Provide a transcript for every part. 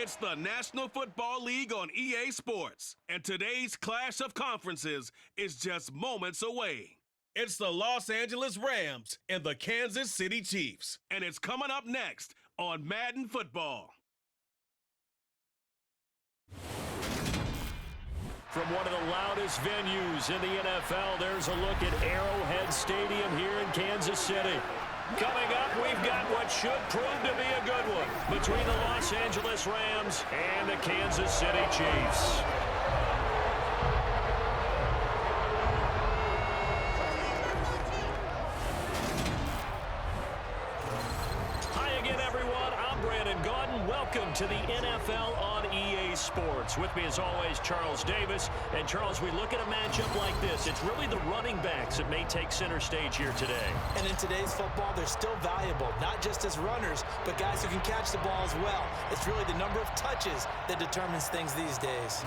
It's the National Football League on EA Sports, and today's clash of conferences is just moments away. It's the Los Angeles Rams and the Kansas City Chiefs, and it's coming up next on Madden Football. From one of the loudest venues in the NFL, there's a look at Arrowhead Stadium here in Kansas City. Coming up, we've got what should prove to be a good one between the Los Angeles Rams and the Kansas City Chiefs. Welcome to the NFL on EA Sports. With me, as always, Charles Davis. And, Charles, we look at a matchup like this. It's really the running backs that may take center stage here today. And in today's football, they're still valuable, not just as runners, but guys who can catch the ball as well. It's really the number of touches that determines things these days.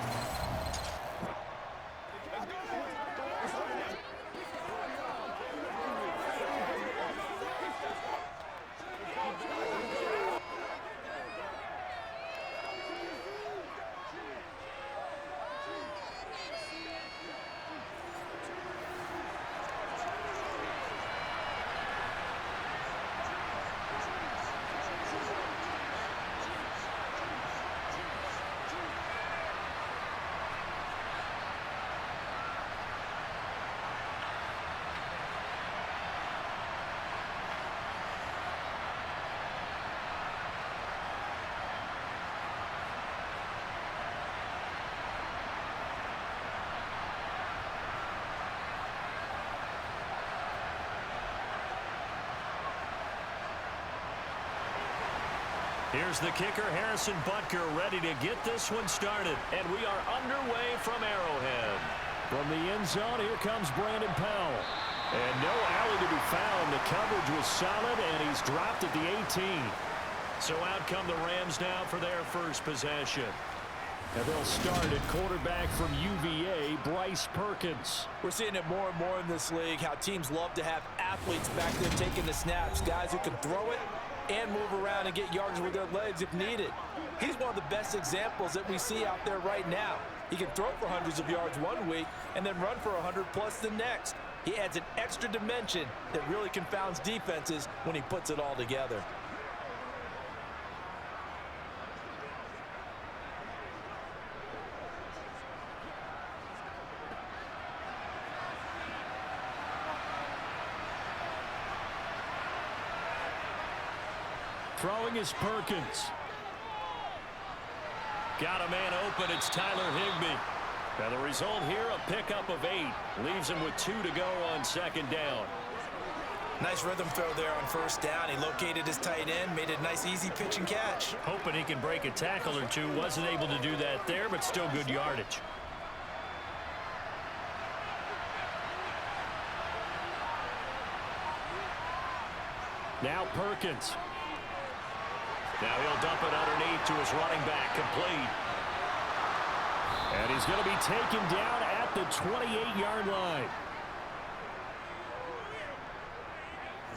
Here's the kicker, Harrison Butker, ready to get this one started. And we are underway from Arrowhead. From the end zone, here comes Brandon Powell. And no alley to be found. The coverage was solid, and he's dropped at the 18. So out come the Rams now for their first possession. And they'll start at quarterback from UVA, Bryce Perkins. We're seeing it more and more in this league, how teams love to have athletes back there taking the snaps, guys who can throw it and move around and get yards with their legs if needed. He's one of the best examples that we see out there right now. He can throw for hundreds of yards one week and then run for 100+ the next. He adds an extra dimension that really confounds defenses when he puts it all together. Throwing is Perkins. Got a man open. It's Tyler Higbee. Now the result here, a pickup of 8. Leaves him with 2 to go on second down. Nice rhythm throw there on first down. He located his tight end, made a nice easy pitch and catch. Hoping he can break a tackle or two. Wasn't able to do that there, but still good yardage. Now Perkins. Now he'll dump it underneath to his running back, complete. And he's going to be taken down at the 28-yard line.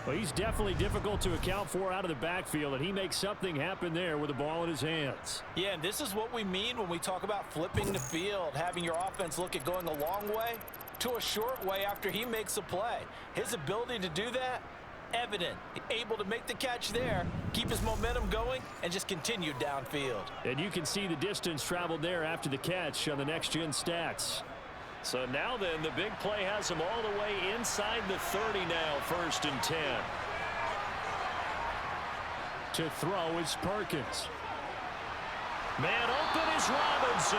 Well, he's definitely difficult to account for out of the backfield, and he makes something happen there with the ball in his hands. Yeah, and this is what we mean when we talk about flipping the field, having your offense look at going a long way to a short way after he makes a play. His ability to do that, evident. Able to make the catch there, keep his momentum going, and just continue downfield. And you can see the distance traveled there after the catch on the next-gen stats. So now then, the big play has him all the way inside the 30 now, 1st and 10. To throw is Perkins. Man open is Robinson.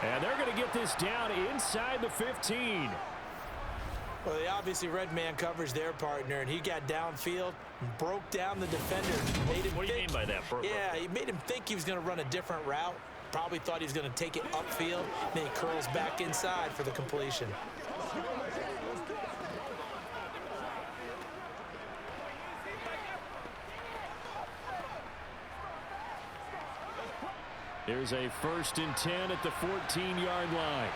And they're going to get this down inside the 15. Well, they obviously read man coverage their partner, and he got downfield and broke down the defender. What do you mean by that, Burko? Yeah, he made him think he was going to run a different route. Probably thought he was going to take it upfield. Then he curls back inside for the completion. There's a 1st and 10 at the 14-yard line.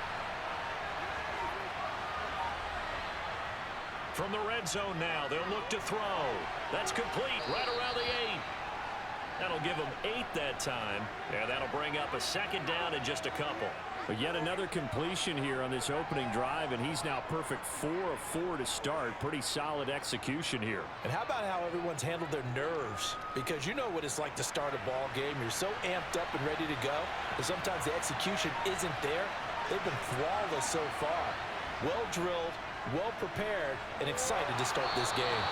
From the red zone now, they'll look to throw. That's complete right around the 8. That'll give them 8 that time, and that'll bring up a second down in just a couple. But yet another completion here on this opening drive, and he's now perfect 4 of 4 to start. Pretty solid execution here. And how about how everyone's handled their nerves? Because you know what it's like to start a ball game. You're so amped up and ready to go, and sometimes the execution isn't there. They've been flawless so far. Well drilled, well prepared, and excited to start this game.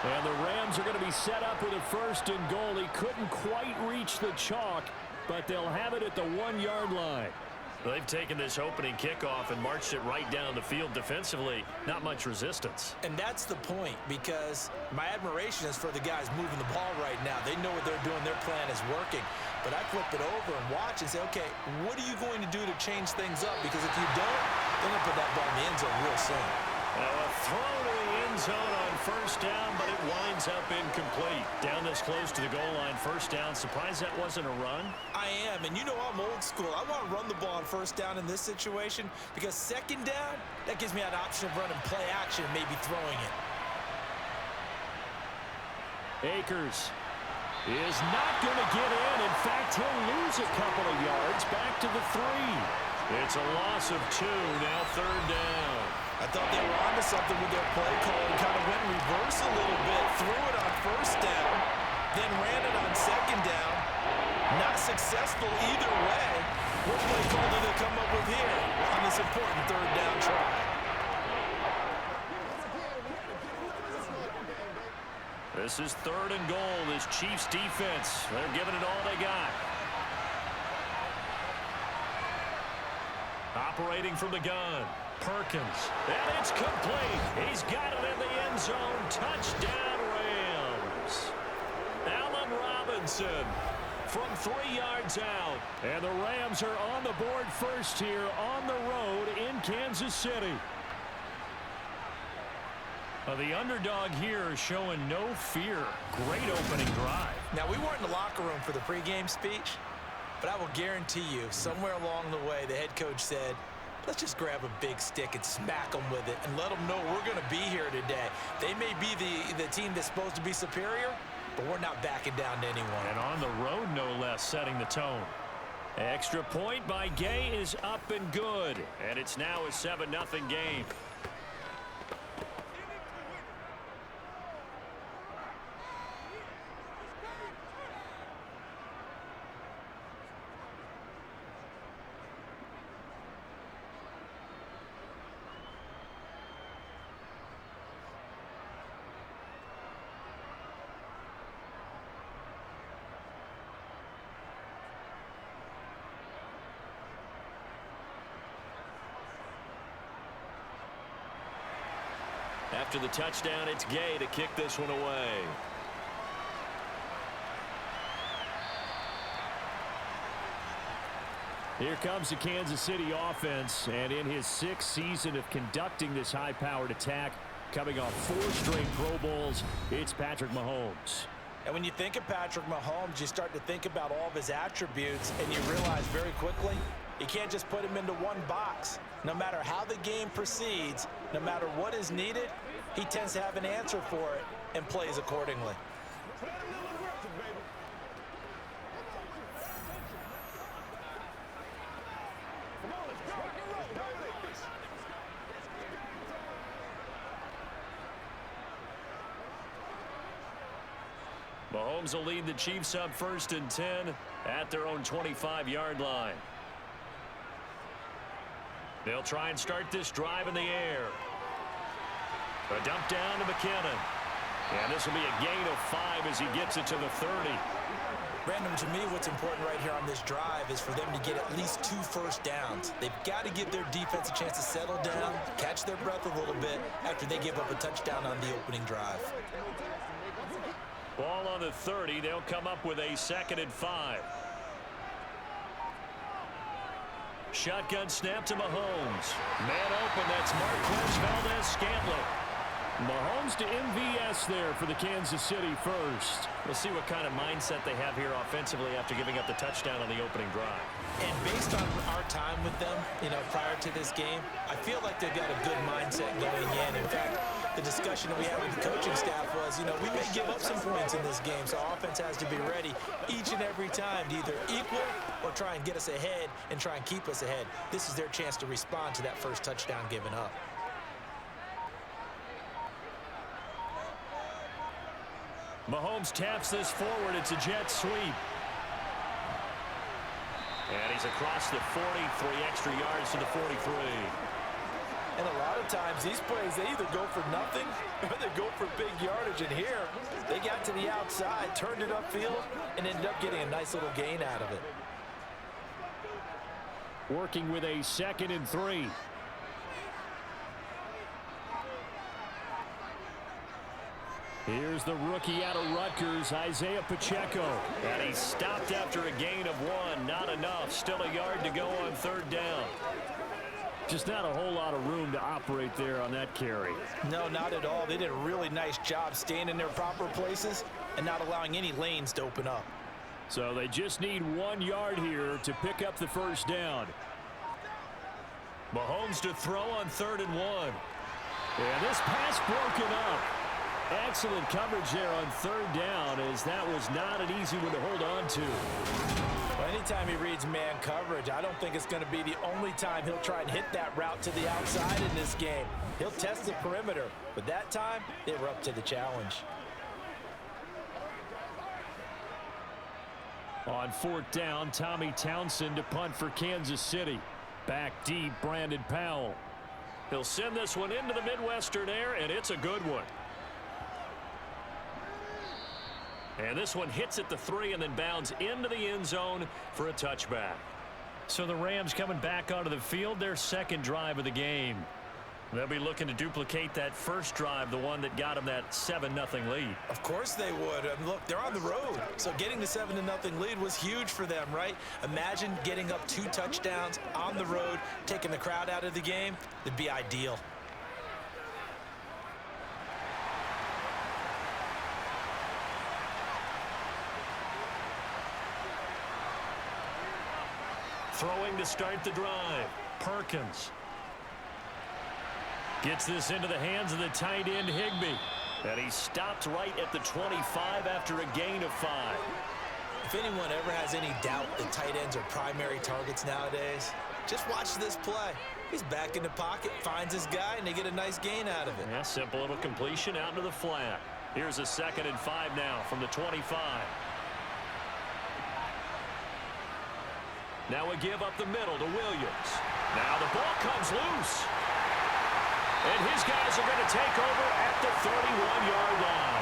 And the Rams are going to be set up with a 1st and goal. He couldn't quite reach the chalk, but they'll have it at the 1-yard line. They've taken this opening kickoff and marched it right down the field defensively. Not much resistance. And that's the point, because my admiration is for the guys moving the ball right now. They know what they're doing. Their plan is working. But I flip it over and watch and say, okay, what are you going to do to change things up? Because if you don't, they're going to put that ball in the end zone real soon. Now a throw to the end zone on 1st down, but it winds up incomplete. Down this close to the goal line, 1st down. Surprised that wasn't a run? I am, and you know I'm old school. I want to run the ball on 1st down in this situation because 2nd down, that gives me an option of running play action and maybe throwing it. Akers is not going to get in. In fact, he'll lose a couple of yards back to the 3. It's a loss of 2, now 3rd down. I thought they were onto something with their play call and kind of went reverse a little bit, threw it on 1st down, then ran it on 2nd down. Not successful either way. What play call did they come up with here on this important 3rd down try? This is 3rd and goal. This Chiefs defense, they're giving it all they got. Operating from the gun, Perkins. And it's complete. He's got it in the end zone. Touchdown, Rams. Allen Robinson from 3 yards out. And the Rams are on the board first here on the road in Kansas City. The underdog here is showing no fear. Great opening drive. Now, we weren't in the locker room for the pregame speech, but I will guarantee you, somewhere along the way, the head coach said, let's just grab a big stick and smack them with it and let them know we're going to be here today. They may be the team that's supposed to be superior, but we're not backing down to anyone. And on the road, no less, setting the tone. Extra point by Gay is up and good. And it's now a 7-0 game. After the touchdown, it's Gay to kick this one away. Here comes the Kansas City offense, and in his 6th season of conducting this high-powered attack, coming off 4 straight Pro Bowls, it's Patrick Mahomes. And when you think of Patrick Mahomes, you start to think about all of his attributes, and you realize very quickly, you can't just put him into one box. No matter how the game proceeds, no matter what is needed, he tends to have an answer for it and plays accordingly. Mahomes will lead the Chiefs up 1st and 10 at their own 25-yard line. They'll try and start this drive in the air. A dump down to McKinnon. And this will be a gain of 5 as he gets it to the 30. Brandon, to me, what's important right here on this drive is for them to get at least 2 first downs. They've got to give their defense a chance to settle down, catch their breath a little bit after they give up a touchdown on the opening drive. Ball on the 30. They'll come up with a 2nd and 5. Shotgun snap to Mahomes. Man open, that's Marquez Valdez-Scantling. Mahomes to MVS there for the Kansas City first. We'll see what kind of mindset they have here offensively after giving up the touchdown on the opening drive. And based on our time with them, prior to this game, I feel like they've got a good mindset going in. In fact, the discussion that we had with the coaching staff was, we may give up some points in this game, so offense has to be ready each and every time to either equal or try and get us ahead and try and keep us ahead. This is their chance to respond to that first touchdown given up. Mahomes taps this forward. It's a jet sweep. And he's across the 40, 3 extra yards to the 43. And a lot of times these plays, they either go for nothing or they go for big yardage. And here, they got to the outside, turned it upfield, and ended up getting a nice little gain out of it. Working with a 2nd and 3. Here's the rookie out of Rutgers, Isaiah Pacheco. And he stopped after a gain of 1. Not enough. Still a yard to go on 3rd down. Just not a whole lot of room to operate there on that carry. No, not at all. They did a really nice job staying in their proper places and not allowing any lanes to open up. So they just need 1 yard here to pick up the first down. Mahomes to throw on 3rd and 1. And this pass broken up. Excellent coverage there on 3rd down, as that was not an easy one to hold on to. Well, anytime he reads man coverage, I don't think it's going to be the only time he'll try and hit that route to the outside in this game. He'll test the perimeter, but that time, they were up to the challenge. On 4th down, Tommy Townsend to punt for Kansas City. Back deep, Brandon Powell. He'll send this one into the Midwestern air, and it's a good one. And this one hits at the 3 and then bounds into the end zone for a touchback. So the Rams coming back onto the field, their 2nd drive of the game. They'll be looking to duplicate that first drive, the one that got them that 7-0 lead. Of course they would. Look, they're on the road. So getting the 7-0 lead was huge for them, right? Imagine getting up 2 touchdowns on the road, taking the crowd out of the game. It'd be ideal. Throwing to start the drive, Perkins. Gets this into the hands of the tight end, Higbee. And he stopped right at the 25 after a gain of 5. If anyone ever has any doubt that tight ends are primary targets nowadays, just watch this play. He's back in the pocket, finds his guy, and they get a nice gain out of it. Yeah, simple little completion out into the flat. Here's a 2nd and 5 now from the 25. Now a give up the middle to Williams. Now the ball comes loose. And his guys are going to take over at the 31-yard line.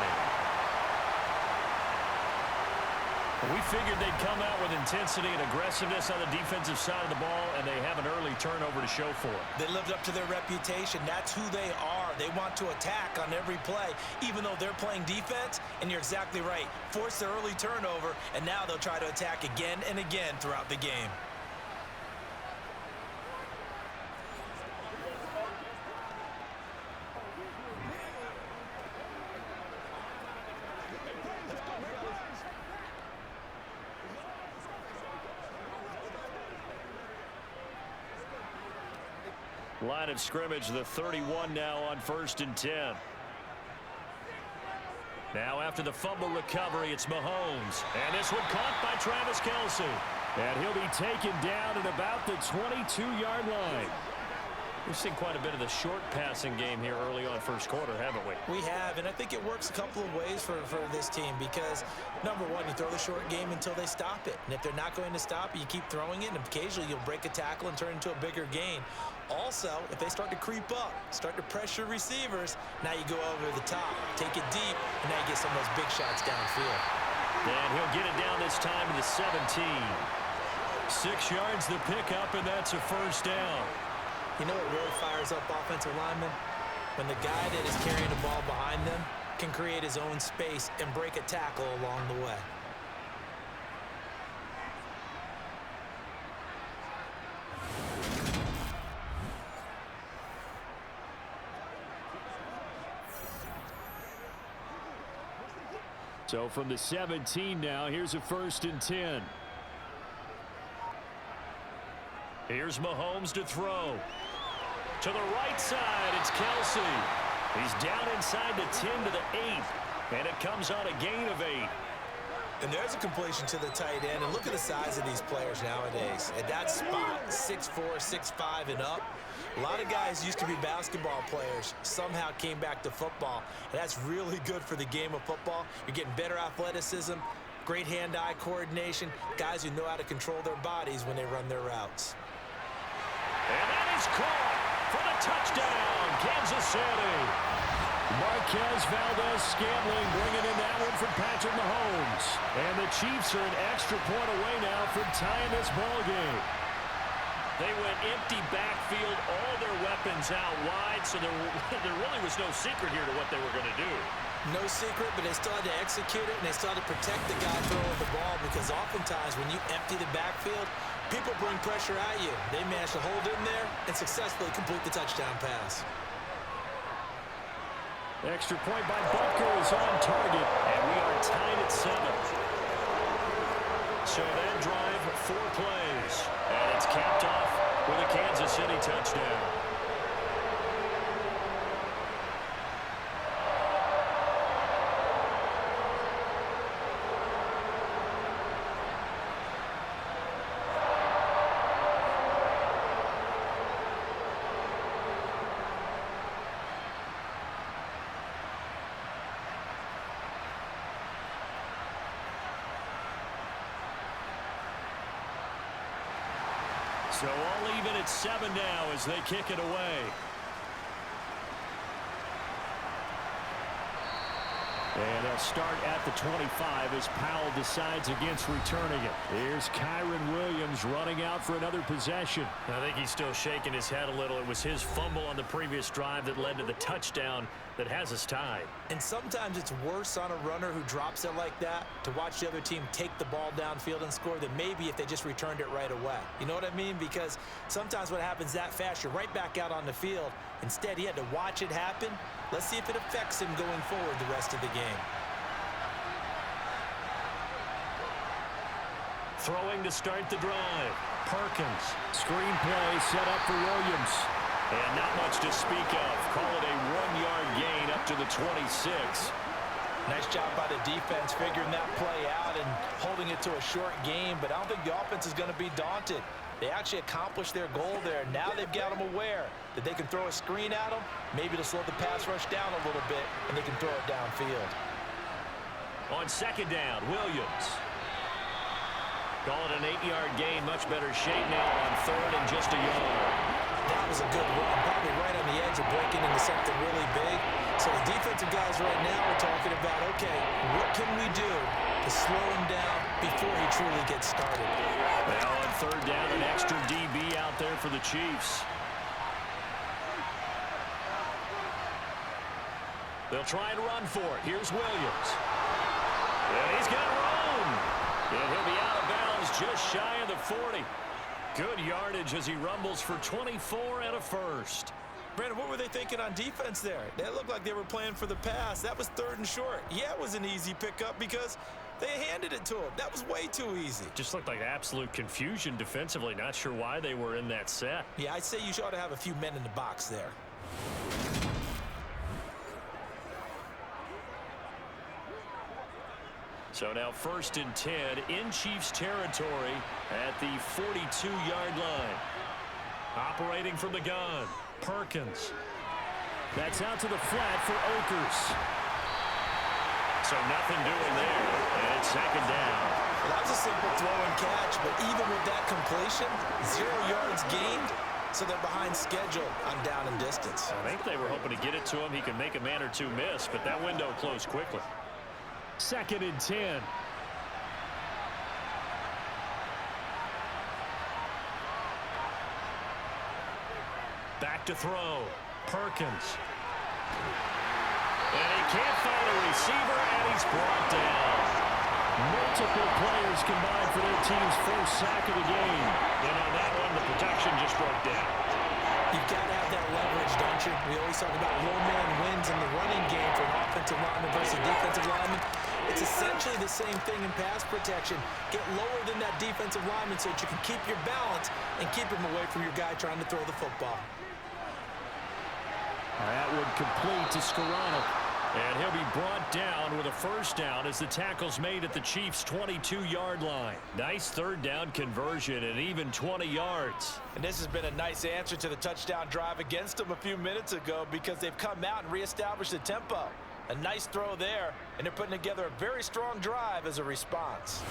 We figured they'd come out with intensity and aggressiveness on the defensive side of the ball, and they have an early turnover to show for it. They lived up to their reputation. That's who they are. They want to attack on every play, even though they're playing defense. And you're exactly right. Force the early turnover, and now they'll try to attack again and again throughout the game. Line of scrimmage, the 31 now on 1st and 10. Now after the fumble recovery, it's Mahomes. And this one caught by Travis Kelce. And he'll be taken down at about the 22-yard line. We've seen quite a bit of the short passing game here early on first quarter, haven't we? We have, and I think it works a couple of ways for this team because, number one, you throw the short game until they stop it. And if they're not going to stop it, you keep throwing it, and occasionally you'll break a tackle and turn it into a bigger gain. Also, if they start to creep up, start to pressure receivers, now you go over the top, take it deep, and now you get some of those big shots downfield. And he'll get it down this time to the 17. 6 yards to pick up, and that's a first down. You know what really fires up offensive linemen? When the guy that is carrying the ball behind them can create his own space and break a tackle along the way. So from the 17 now, here's a 1st and 10. Here's Mahomes to throw. To the right side, it's Kelsey. He's down inside the 10 to the 8. And it comes on a gain of 8. And there's a completion to the tight end. And look at the size of these players nowadays. At that spot, 6'4", 6'5", and up. A lot of guys used to be basketball players, somehow came back to football. And that's really good for the game of football. You're getting better athleticism, great hand-eye coordination, guys who know how to control their bodies when they run their routes. And that is caught for the touchdown, Kansas City. Marquez Valdez-Scantling bringing in that one from Patrick Mahomes. And the Chiefs are an extra point away now from tying this ball game. They went empty backfield, all their weapons out wide, so there really was no secret here to what they were going to do. No secret, but they still had to execute it, and they still had to protect the guy throwing the ball, because oftentimes when you empty the backfield, people bring pressure at you. They managed to hold in there and successfully complete the touchdown pass. Extra point by Butker is on target, and we are tied at 7. So that drive, 4 plays, and it's capped off with a Kansas City touchdown. So all even at 7 now as they kick it away. And they'll start at the 25 as Powell decides against returning it. Here's Kyron Williams running out for another possession. I think he's still shaking his head a little. It was his fumble on the previous drive that led to the touchdown that has us tied. And sometimes it's worse on a runner who drops it like that to watch the other team take the ball downfield and score than maybe if they just returned it right away. You know what I mean? Because sometimes what happens that fast, you're right back out on the field. Instead, he had to watch it happen. Let's see if it affects him going forward the rest of the game. Throwing to start the drive. Perkins. Screenplay set up for Williams. And not much to speak of. Call it a 1-yard gain up to the 26. Nice job by the defense figuring that play out and holding it to a short game, but I don't think the offense is going to be daunted. They actually accomplished their goal there. Now they've got them aware that they can throw a screen at them. Maybe to slow the pass rush down a little bit, and they can throw it downfield. On 2nd down, Williams. Call it an 8-yard gain. Much better shape now on 3rd and just a yard. That was a good run, probably right on the edge of breaking into something really big. So the defensive guys right now are talking about, okay, what can we do to slow him down before he truly gets started? Now on 3rd down, an extra DB out there for the Chiefs. They'll try and run for it. Here's Williams. And he's got room. And he'll be out of bounds just shy of the 40. Good yardage as he rumbles for 24 and a first. Brandon, what were they thinking on defense there? They looked like they were playing for the pass. That was 3rd and short. Yeah, it was an easy pickup because they handed it to him. That was way too easy. Just looked like absolute confusion defensively. Not sure why they were in that set. Yeah, I'd say you ought to have a few men in the box there. So now 1st and 10 in Chiefs territory at the 42-yard line. Operating from the gun, Perkins. That's out to the flat for Akers. So nothing doing there, and it's 2nd down. Well, that was a simple throw and catch, but even with that completion, 0 yards gained, so they're behind schedule on down and distance. I think they were hoping to get it to him. He could make a man or two miss, but that window closed quickly. 2nd and 10. Back to throw. Perkins. And he can't find a receiver, and he's brought down. Multiple players combined for their team's first sack of the game. And on that one, the protection just broke down. You've got to have that leverage, don't you? We always talk about low man wins in the running game for an offensive lineman versus defensive lineman. It's essentially the same thing in pass protection. Get lower than that defensive lineman so that you can keep your balance and keep him away from your guy trying to throw the football. That would complete to Skoranek. And he'll be brought down with a first down as the tackle's made at the Chiefs' 22-yard line. Nice third down conversion and even 20 yards. And this has been a nice answer to the touchdown drive against them a few minutes ago because they've come out and reestablished the tempo. A nice throw there, and they're putting together a very strong drive as a response.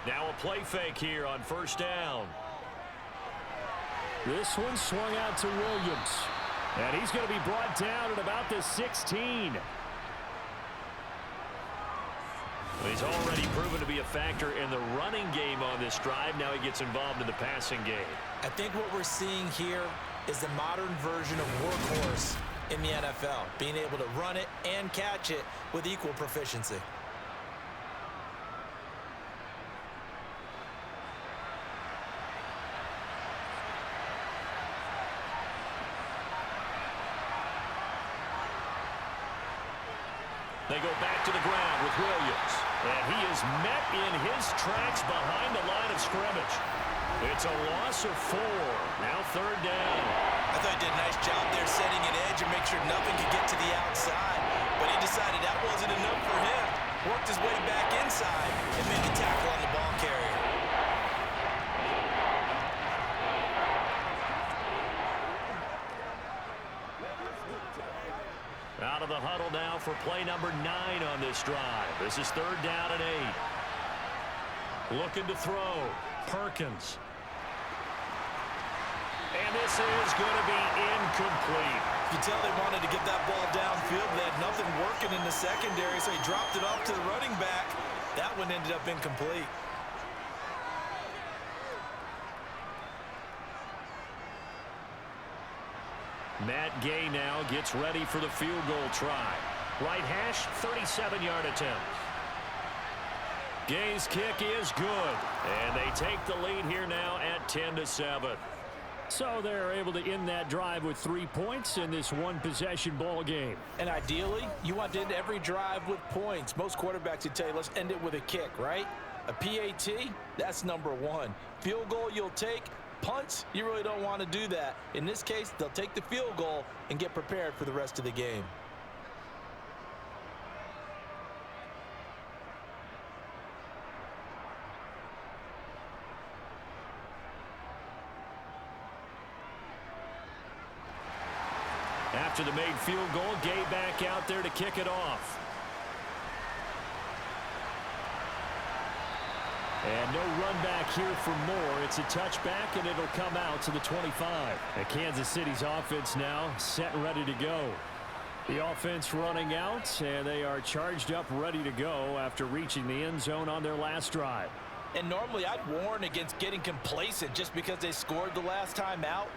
Now a play fake here on first down. This one swung out to Williams. And he's going to be brought down at about the 16. He's already proven to be a factor in the running game on this drive. Now he gets involved in the passing game. I think what we're seeing here is the modern version of workhorse in the NFL, being able to run it and catch it with equal proficiency. They go back to the ground with Williams. And he is met in his tracks behind the line of scrimmage. It's a loss of 4. Now third down. I thought he did a nice job there setting an edge and make sure nothing could get to the outside. But he decided that wasn't enough for him. Worked his way back inside and made the tackle on the ball carrier. Out of the huddle now for play number 9 on this drive. This is third down and 8. Looking to throw. Perkins. And this is going to be incomplete. You can tell they wanted to get that ball downfield. They had nothing working in the secondary, so he dropped it off to the running back. That one ended up incomplete. Matt Gay now gets ready for the field goal try. Right hash, 37-yard attempt. Gay's kick is good, and they take the lead here now at 10-7. So they're able to end that drive with 3 points in this one-possession ball game. And ideally, you want to end every drive with points. Most quarterbacks would tell you, let's end it with a kick, right? A PAT, that's number 1. Field goal you'll take. Punts, you really don't want to do that. In this case, they'll take the field goal and get prepared for the rest of the game. After the made field goal, Gay back out there to kick it off. And no run back here for more. It's a touchback, and it'll come out to the 25. And Kansas City's offense now set and ready to go. The offense running out, and they are charged up, ready to go after reaching the end zone on their last drive. And normally I'd warn against getting complacent just because they scored the last time out.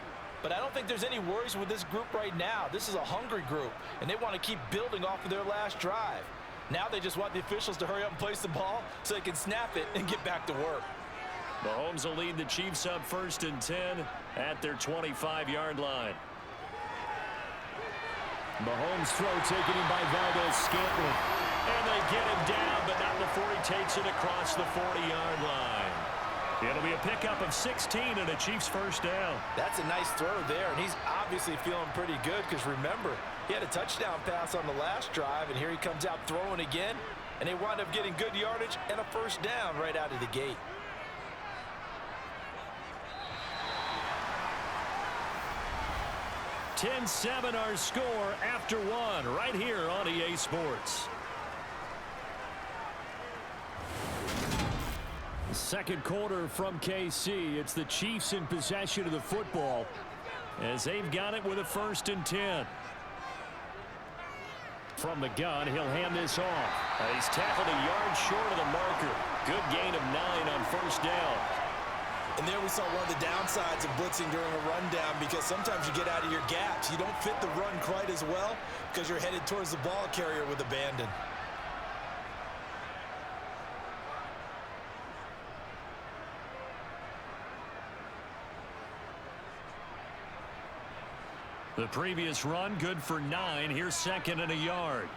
But I don't think there's any worries with this group right now. This is a hungry group, and they want to keep building off of their last drive. Now they just want the officials to hurry up and place the ball so they can snap it and get back to work. Mahomes will lead the Chiefs up 1st and 10 at their 25-yard line. Mahomes' throw taken in by Valdez-Scantling. And they get him down, but not before he takes it across the 40-yard line. It'll be a pickup of 16 and a Chiefs first down. That's a nice throw there, and he's obviously feeling pretty good because remember, he had a touchdown pass on the last drive, and here he comes out throwing again, and they wind up getting good yardage and a first down right out of the gate. (10-7) our score after 1 right here on EA Sports. Second quarter from KC. It's the Chiefs in possession of the football as they've got it with a 1st and 10. From the gun, he'll hand this off. He's tackled a yard short of the marker. Good gain of 9 on first down. And there we saw one of the downsides of blitzing during a rundown, because sometimes you get out of your gaps. You don't fit the run quite as well because you're headed towards the ball carrier with abandon. The previous run good for 9. Here's second and a yard.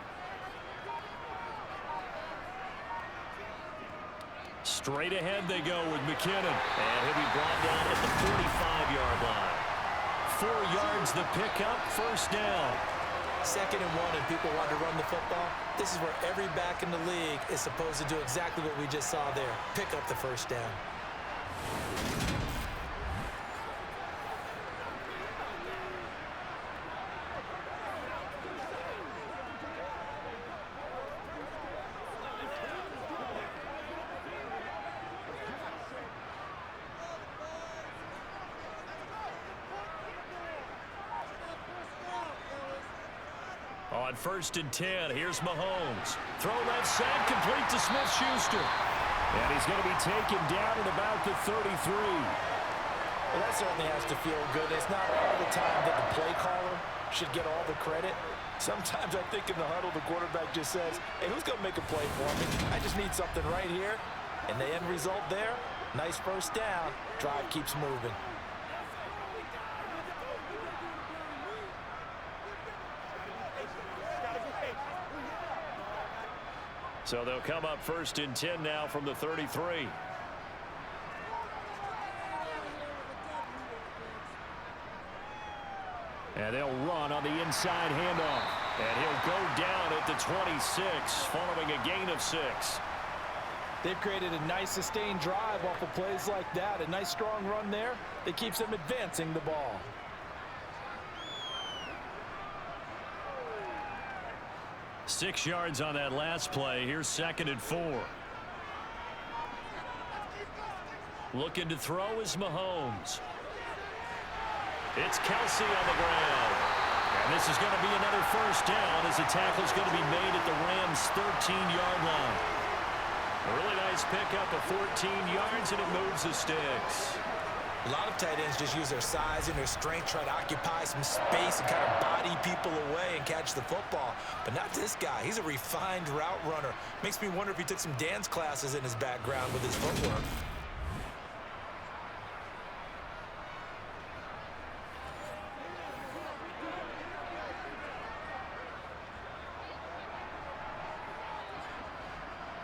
Straight ahead they go with McKinnon. And he'll be brought down at the 45-yard line. 4 yards the pickup, first down. 2nd and 1 and people want to run the football. This is where every back in the league is supposed to do exactly what we just saw there. Pick up the first down. On 1st and 10, here's Mahomes. Throw left side, complete to Smith-Schuster. And he's going to be taken down at about the 33. Well, that certainly has to feel good. It's not all the time that the play caller should get all the credit. Sometimes I think in the huddle, the quarterback just says, hey, who's going to make a play for me? I just need something right here. And the end result there, nice first down. Drive keeps moving. So they'll come up 1st and 10 now from the 33. And they'll run on the inside handoff. And he'll go down at the 26 following a gain of 6. They've created a nice sustained drive off of plays like that. A nice strong run there that keeps them advancing the ball. Six yards on that last play. Here's 2nd and 4. Looking to throw is Mahomes. It's Kelsey on the ground. And this is going to be another first down as the tackle's going to be made at the Rams' 13-yard line. A really nice pickup of 14 yards, and it moves the sticks. A lot of tight ends just use their size and their strength, try to occupy some space and kind of body people away and catch the football. But not this guy. He's a refined route runner. Makes me wonder if he took some dance classes in his background with his footwork.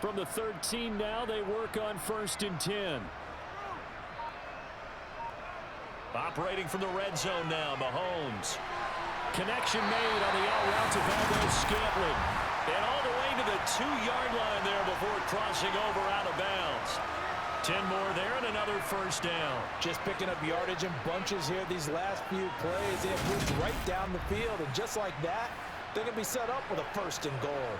From the 13 now, they work on 1st and 10. Operating from the red zone now, Mahomes. Connection made on the out route to Valdes-Scantling. And all the way to the 2-yard line there before crossing over out of bounds. 10 more there and another first down. Just picking up yardage in bunches here these last few plays. They have moved right down the field, and just like that, they're going to be set up with a 1st and goal.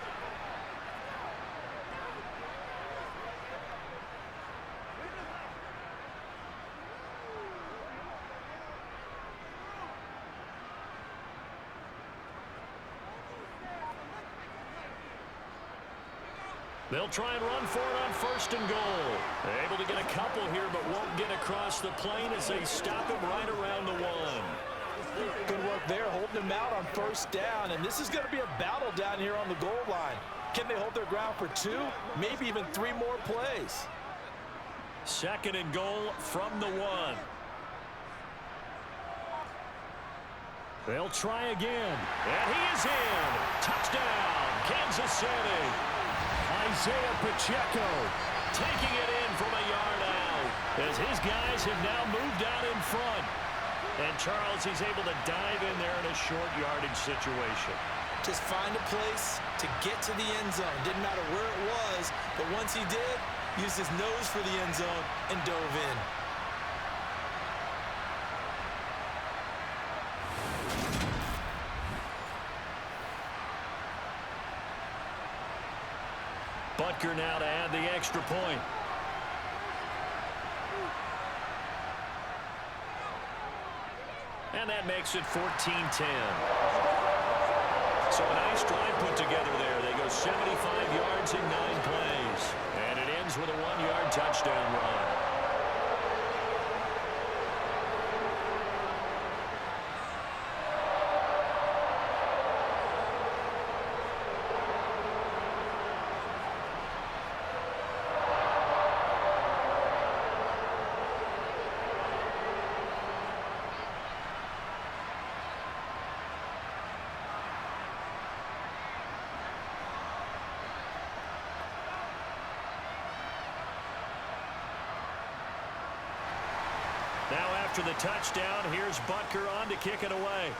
They'll try and run for it on 1st and goal. They're able to get a couple here, but won't get across the plane as they stop him right around the 1. Good work there, holding him out on 1st down. And this is going to be a battle down here on the goal line. Can they hold their ground for 2, maybe even 3 more plays? 2nd and goal from the 1. They'll try again. And he is in. Touchdown, Kansas City. Isaiah Pacheco taking it in from a yard out as his guys have now moved out in front. And Charles, he's able to dive in there in a short yardage situation. Just find a place to get to the end zone. Didn't matter where it was, but once he did, used his nose for the end zone and dove in. Butker now to add the extra point. And that makes it 14-10. So a nice drive put together there. They go 75 yards in 9 plays. And it ends with a 1-yard touchdown run. after the touchdown. Here's Butker on to kick it away.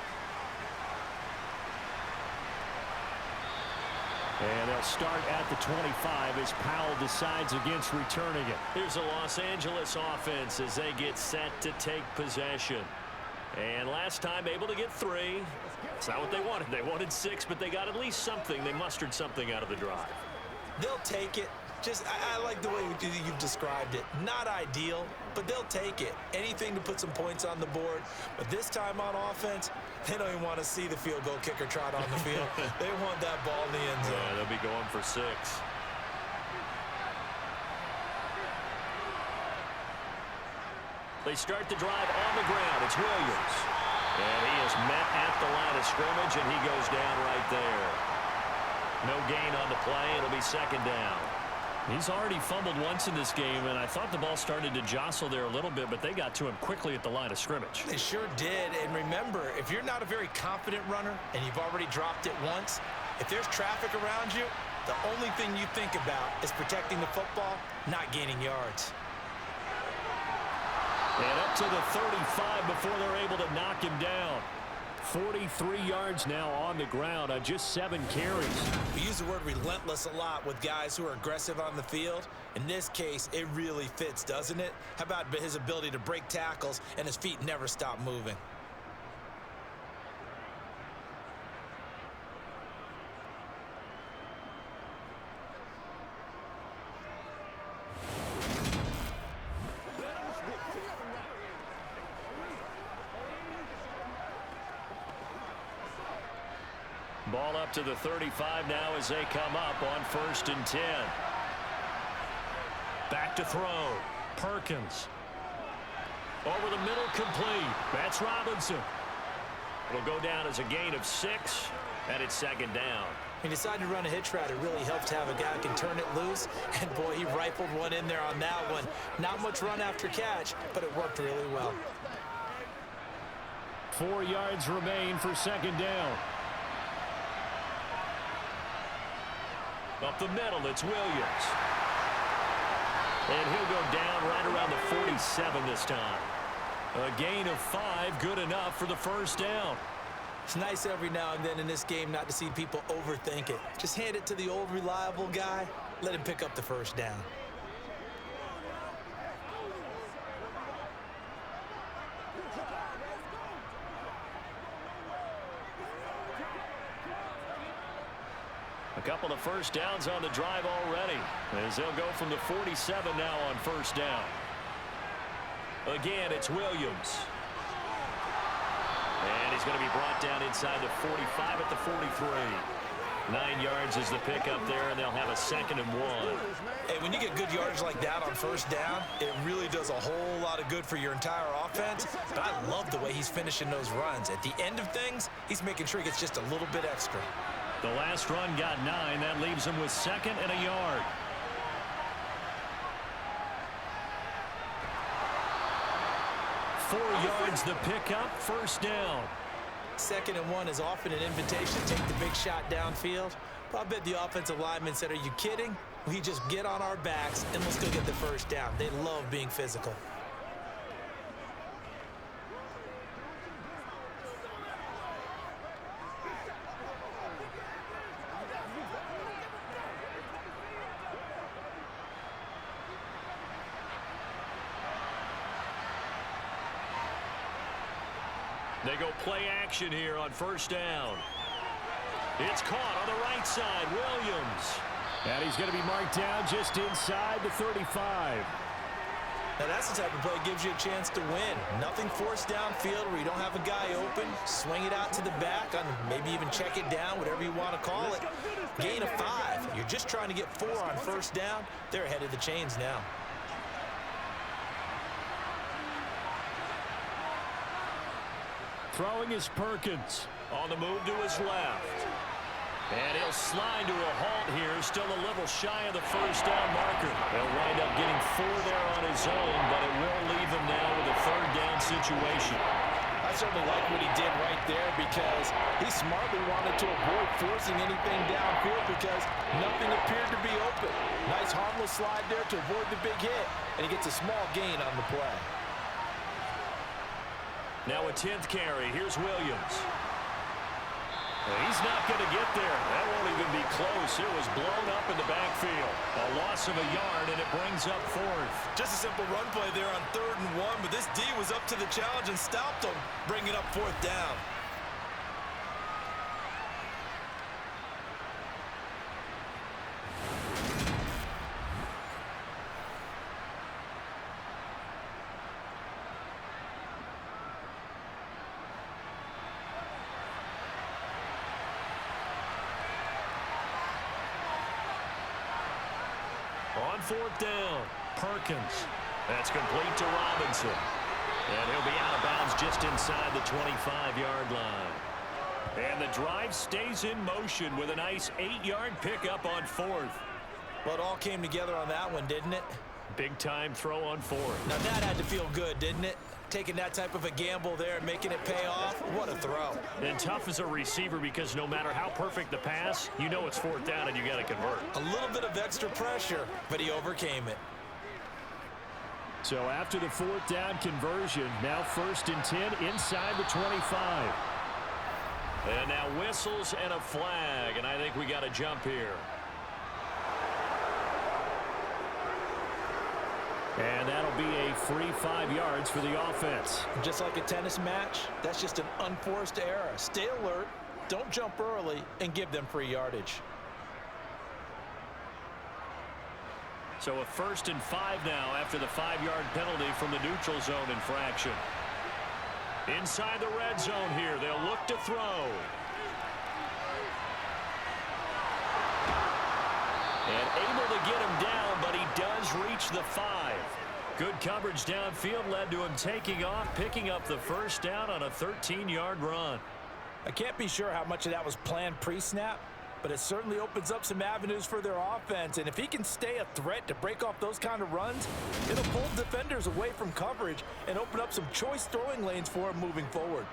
And they'll start at the 25 as Powell decides against returning it. Here's the Los Angeles offense as they get set to take possession. And last time able to get 3. It's not what they wanted. They wanted 6, but they got at least something. They mustered something out of the drive. They'll take it. I like the way you've described it. Not ideal, but they'll take it. Anything to put some points on the board. But this time on offense, they don't even want to see the field goal kicker trot on the field. They want that ball in the end zone. Yeah, they'll be going for 6. They start the drive on the ground. It's Williams. And he is met at the line of scrimmage, and he goes down right there. No gain on the play. It'll be second down. He's already fumbled once in this game, and I thought the ball started to jostle there a little bit, but they got to him quickly at the line of scrimmage. They sure did. And remember, if you're not a very confident runner and you've already dropped it once, if there's traffic around you, the only thing you think about is protecting the football, not gaining yards. And up to the 35 before they're able to knock him down. 43 yards now on the ground on just 7 carries. We use the word relentless a lot with guys who are aggressive on the field. In this case, it really fits, doesn't it? How about his ability to break tackles and his feet never stop moving? Ball up to the 35 now as they come up on 1st and 10. Back to throw. Perkins. Over the middle, complete. That's Robinson. It'll go down as a gain of 6, and it's second down. He decided to run a hitch route. It really helps to have a guy who can turn it loose. And, boy, he rifled one in there on that one. Not much run after catch, but it worked really well. 4 yards remain for second down. Up the middle, it's Williams. And he'll go down right around the 47 this time. A gain of 5, good enough for the first down. It's nice every now and then in this game not to see people overthink it. Just hand it to the old reliable guy. Let him pick up the first down. A couple of first downs on the drive already, as they'll go from the 47 now on first down. Again, it's Williams. And he's going to be brought down inside the 45 at the 43. 9 yards is the pickup there, and they'll have a 2nd and 1. Hey, when you get good yards like that on first down, it really does a whole lot of good for your entire offense. But I love the way he's finishing those runs. At the end of things, he's making sure he gets just a little bit extra. The last run got 9. That leaves him with 2nd and a yard. Four yards the pickup, first down. 2nd and 1 is often an invitation to take the big shot downfield. But I bet the offensive lineman said, are you kidding? We just get on our backs and let's go get the first down. They love being physical. They go play action here on first down. It's caught on the right side. Williams. And he's going to be marked down just inside the 35. Now that's the type of play that gives you a chance to win. Nothing forced downfield where you don't have a guy open. Swing it out to the back, maybe even check it down, whatever you want to call it. Gain of 5. You're just trying to get 4 on first down. They're ahead of the chains now. Throwing is Perkins. On the move to his left. And he'll slide to a halt here, still a little shy of the first down marker. He'll wind up getting 4 there on his own, but it will leave him now with a 3rd down situation. I certainly like what he did right there because he smartly wanted to avoid forcing anything downfield because nothing appeared to be open. Nice harmless slide there to avoid the big hit, and he gets a small gain on the play. Now a 10th carry. Here's Williams. He's not going to get there. That won't even be close. It was blown up in the backfield. A loss of a yard, and it brings up 4th. Just a simple run play there on 3rd and 1, but this D was up to the challenge and stopped him, bringing up 4th down. On 4th down, Perkins. That's complete to Robinson. And he'll be out of bounds just inside the 25-yard line. And the drive stays in motion with a nice 8-yard pickup on 4th. Well, it all came together on that one, didn't it? Big-time throw on 4th. Now that had to feel good, didn't it? Taking that type of a gamble there and making it pay off. What a throw. And tough as a receiver because no matter how perfect the pass, you know it's 4th down and you got to convert. A little bit of extra pressure, but he overcame it. So after the 4th down conversion, now 1st and 10 inside the 25. And now whistles and a flag, and I think we got a jump here. And that'll be a free 5 yards for the offense. Just like a tennis match, that's just an unforced error. Stay alert, don't jump early, and give them free yardage. So a 1st and 5 now after the 5-yard penalty from the neutral zone infraction. Inside the red zone here, they'll look to throw. And able to get him down, but he does reach the 5. Good coverage downfield led to him taking off, picking up the 1st down on a 13-yard run. I can't be sure how much of that was planned pre-snap, but it certainly opens up some avenues for their offense. And if he can stay a threat to break off those kind of runs, it'll pull defenders away from coverage and open up some choice throwing lanes for him moving forward.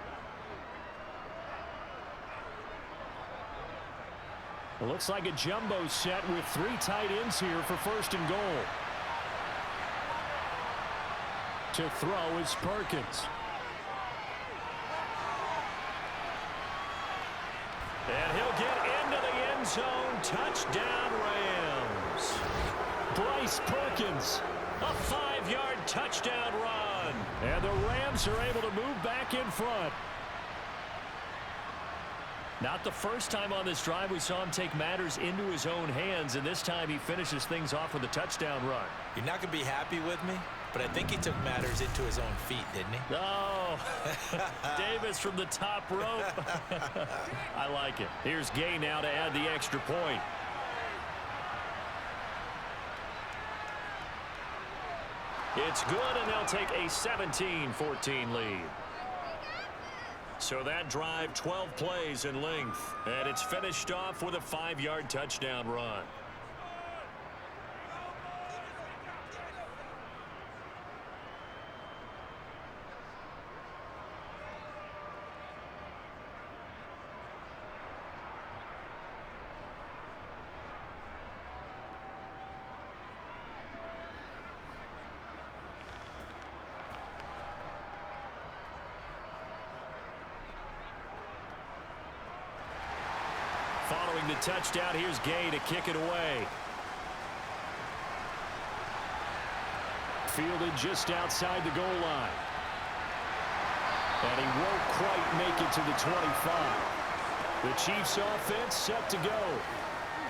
It looks like a jumbo set with 3 tight ends here for 1st and goal. To throw is Perkins. And he'll get into the end zone. Touchdown, Rams. Bryce Perkins. A 5-yard touchdown run. And the Rams are able to move back in front. Not the first time on this drive we saw him take matters into his own hands, and this time he finishes things off with a touchdown run. You're not going to be happy with me, but I think he took matters into his own feet, didn't he? Oh, Davis from the top rope. I like it. Here's Gay now to add the extra point. It's good, and they'll take a 17-14 lead. So that drive, 12 plays in length, and it's finished off with a 5-yard touchdown run. Following the touchdown, here's Gay to kick it away. Fielded just outside the goal line. And he won't quite make it to the 25. The Chiefs offense set to go.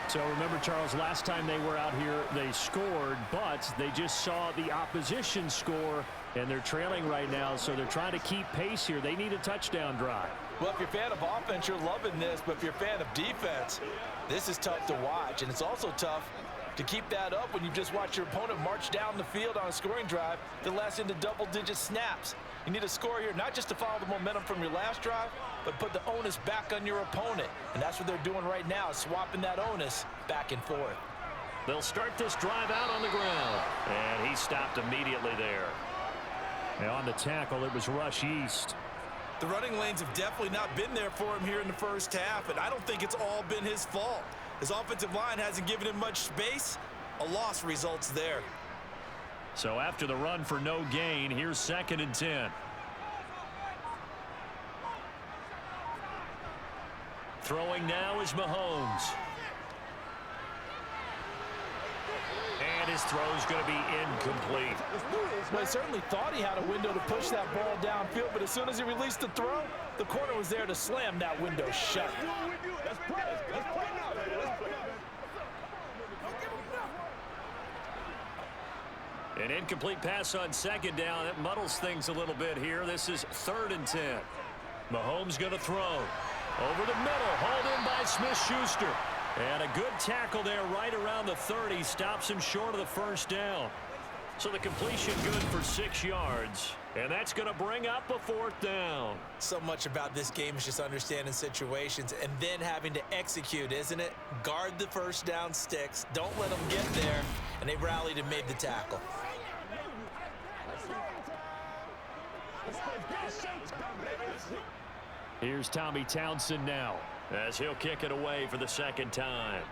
So remember, Charles, last time they were out here, they scored, but they just saw the opposition score, and they're trailing right now, so they're trying to keep pace here. They need a touchdown drive. Well, if you're a fan of offense, you're loving this, but if you're a fan of defense, this is tough to watch, and it's also tough to keep that up when you just watch your opponent march down the field on a scoring drive that lasts into double-digit snaps. You need a score here, not just to follow the momentum from your last drive, but put the onus back on your opponent. And that's what they're doing right now, swapping that onus back and forth. They'll start this drive out on the ground. And he stopped immediately there. And on the tackle, it was Rush East. The running lanes have definitely not been there for him here in the first half, and I don't think it's all been his fault. His offensive line hasn't given him much space. A loss results there. So after the run for no gain, here's 2nd and 10. Throwing now is Mahomes. And his throw's going to be incomplete. Well, he certainly thought he had a window to push that ball downfield, but as soon as he released the throw, the corner was there to slam that window shut. An incomplete pass on second down. That muddles things a little bit here. This is 3rd and 10. Mahomes going to throw. Over the middle. Hauled in by Smith-Schuster. And a good tackle there right around the 30. Stops him short of the first down. So the completion good for 6 yards. And that's going to bring up a 4th down. So much about this game is just understanding situations and then having to execute, isn't it? Guard the first down sticks. Don't let them get there. And they rallied and made the tackle. Here's Tommy Townsend now as he'll kick it away for the 2nd time.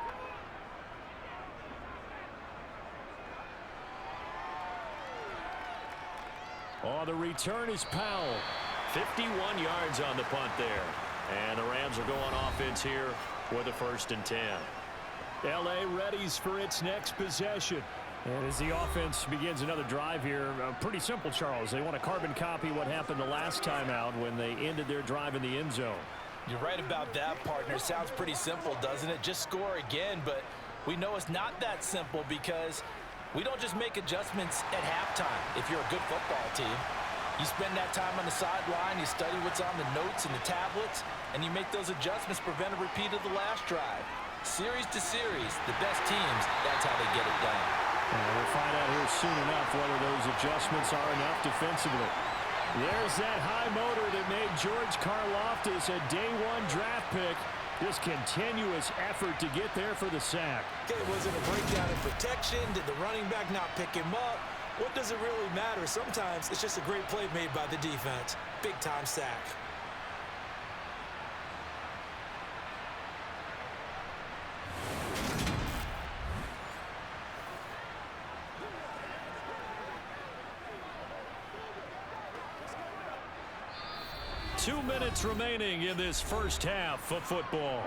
Oh, the return is Powell. 51 yards on the punt there. And the Rams are going offense here with a 1st and 10. L.A. readies for its next possession. And as the offense begins another drive here, pretty simple, Charles. They want to carbon copy what happened the last time out when they ended their drive in the end zone. You're right about that, partner. Sounds pretty simple, doesn't it? Just score again, but we know it's not that simple because we don't just make adjustments at halftime if you're a good football team. You spend that time on the sideline, you study what's on the notes and the tablets, and you make those adjustments, prevent a repeat of the last drive. Series to series, the best teams, that's how they get it done. We'll find out here soon enough whether those adjustments are enough defensively. There's that high motor that made George Karlaftis a day-1 draft pick. Just continuous effort to get there for the sack. Okay, was it a breakdown in protection? Did the running back not pick him up? What does it really matter? Sometimes it's just a great play made by the defense. Big-time sack. Two minutes remaining in this first half of football.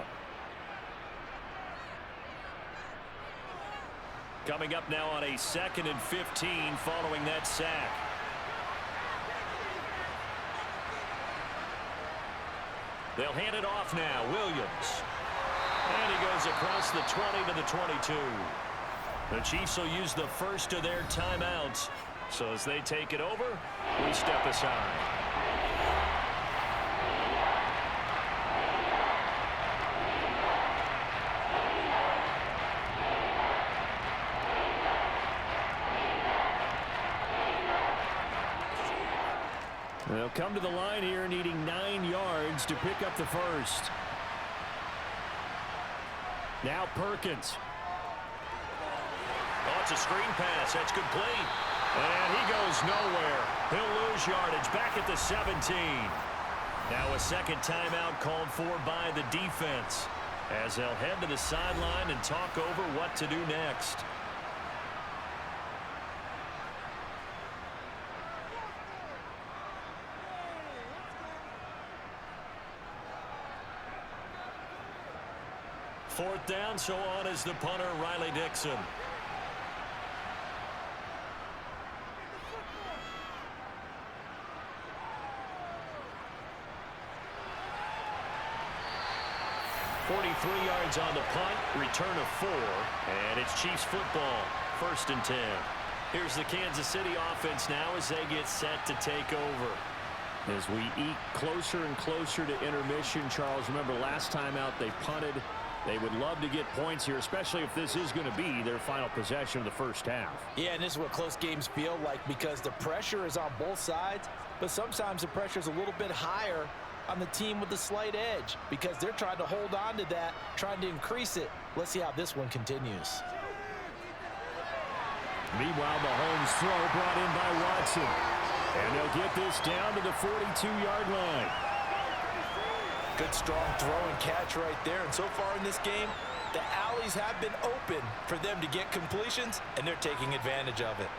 Coming up now on a 2nd and 15 following that sack. They'll hand it off now. Williams. And he goes across the 20 to the 22. The Chiefs will use the first of their timeouts. So as they take it over, we step aside. They'll come to the line here needing 9 yards to pick up the first. Now Perkins. Oh, it's a screen pass. That's complete. And he goes nowhere. He'll lose yardage back at the 17. Now a second timeout called for by the defense as they'll head to the sideline and talk over what to do next. Fourth down, so on is the punter, Riley Dixon. .43 yards on the punt, return of 4, and it's Chiefs football, 1st and 10. Here's the Kansas City offense now as they get set to take over. As we eke closer and closer to intermission, Charles, remember last time out they punted. They would love to get points here, especially if this is going to be their final possession of the first half. Yeah, and this is what close games feel like because the pressure is on both sides, but sometimes the pressure is a little bit higher on the team with the slight edge because they're trying to hold on to that, trying to increase it. Let's see how this one continues. Meanwhile, Mahomes' throw brought in by Watson. And they'll get this down to the 42-yard line. Good, strong throw and catch right there. And so far in this game, the alleys have been open for them to get completions, and they're taking advantage of it.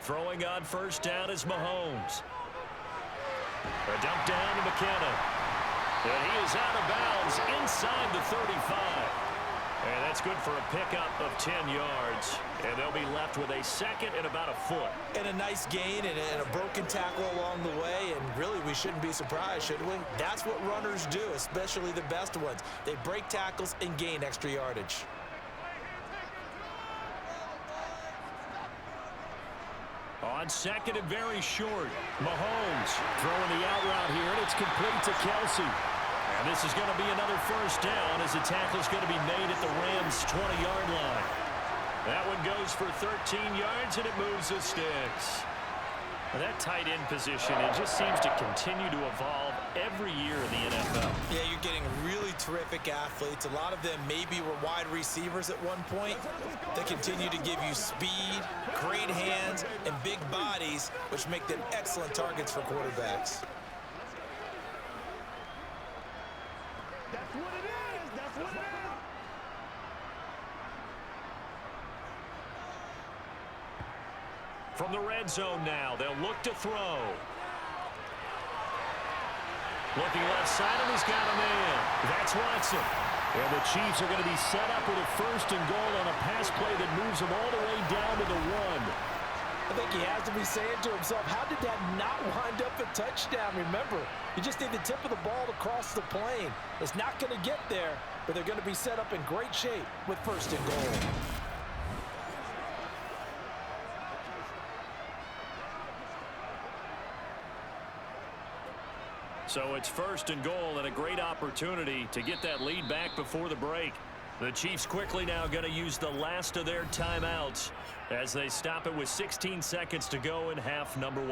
Throwing on first down is Mahomes. A dump down to McKenna. And he is out of bounds inside the 35. And that's good for a pickup of 10 yards. And they'll be left with a second and about a foot. And a nice gain and a broken tackle along the way. And really, we shouldn't be surprised, should we? That's what runners do, especially the best ones. They break tackles and gain extra yardage. On second and very short, Mahomes throwing the out route here, and it's complete to Kelsey. And this is going to be another first down as the tackle is going to be made at the Rams' 20-yard line. That one goes for 13 yards, and it moves the sticks. That tight end position, it just seems to continue to evolve every year in the NFL. Yeah, you're getting really terrific athletes. A lot of them maybe were wide receivers at one point. They continue to give you speed, great hands, and big bodies, which make them excellent targets for quarterbacks. That's what it is. That's what it is. From the red zone now, they'll look to throw. Looking left side, and he's got a man. That's Watson. And the Chiefs are going to be set up with a first and goal on a pass play that moves them all the way down to the 1. I think he has to be saying to himself, how did that not wind up a touchdown? Remember, you just need the tip of the ball to cross the plane. It's not going to get there, but they're going to be set up in great shape with first and goal. So it's first and goal and a great opportunity to get that lead back before the break. The Chiefs quickly now going to use the last of their timeouts as they stop it with 16 seconds to go in half number 1.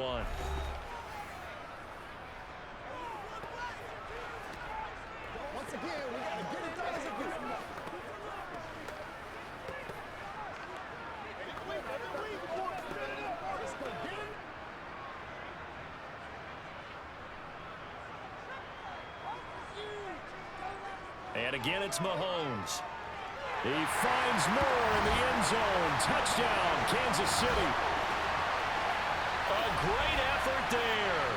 Once again, we got to get it done as a group. Let's go get it. And again, it's Mahomes. He finds Moore in the end zone. Touchdown, Kansas City. A great effort there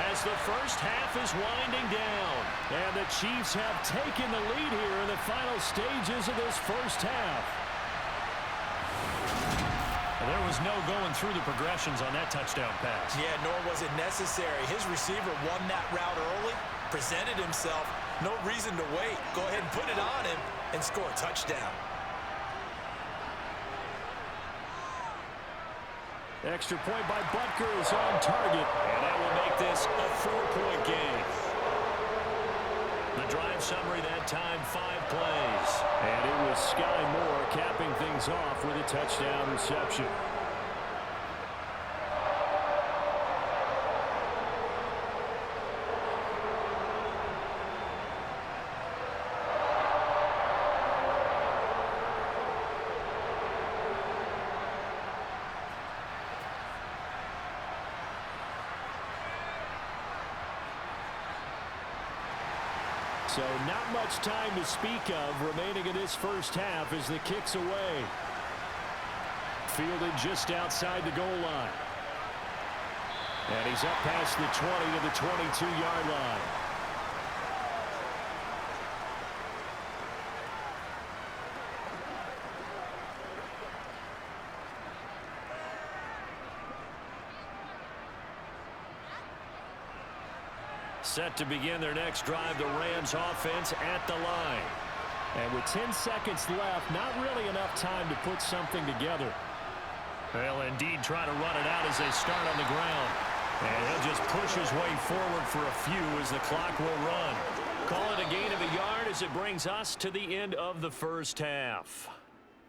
as the first half is winding down. And the Chiefs have taken the lead here in the final stages of this first half. There was no going through the progressions on that touchdown pass. Yeah, nor was it necessary. His receiver won that route early, presented himself. No reason to wait. Go ahead and put it on him and score a touchdown. Extra point by Butker is on target, and that will make this a 4-point game. The drive summary that time, 5 plays. And it was Sky Moore capping things off with a touchdown reception. So not much time to speak of remaining in this first half as the kick's away. Fielded just outside the goal line. And he's up past the 20 to the 22-yard line. Set to begin their next drive, the Rams offense at the line. And with 10 seconds left, not really enough time to put something together. They'll indeed try to run it out as they start on the ground. And he'll just push his way forward for a few as the clock will run. Call it a gain of a yard as it brings us to the end of the first half.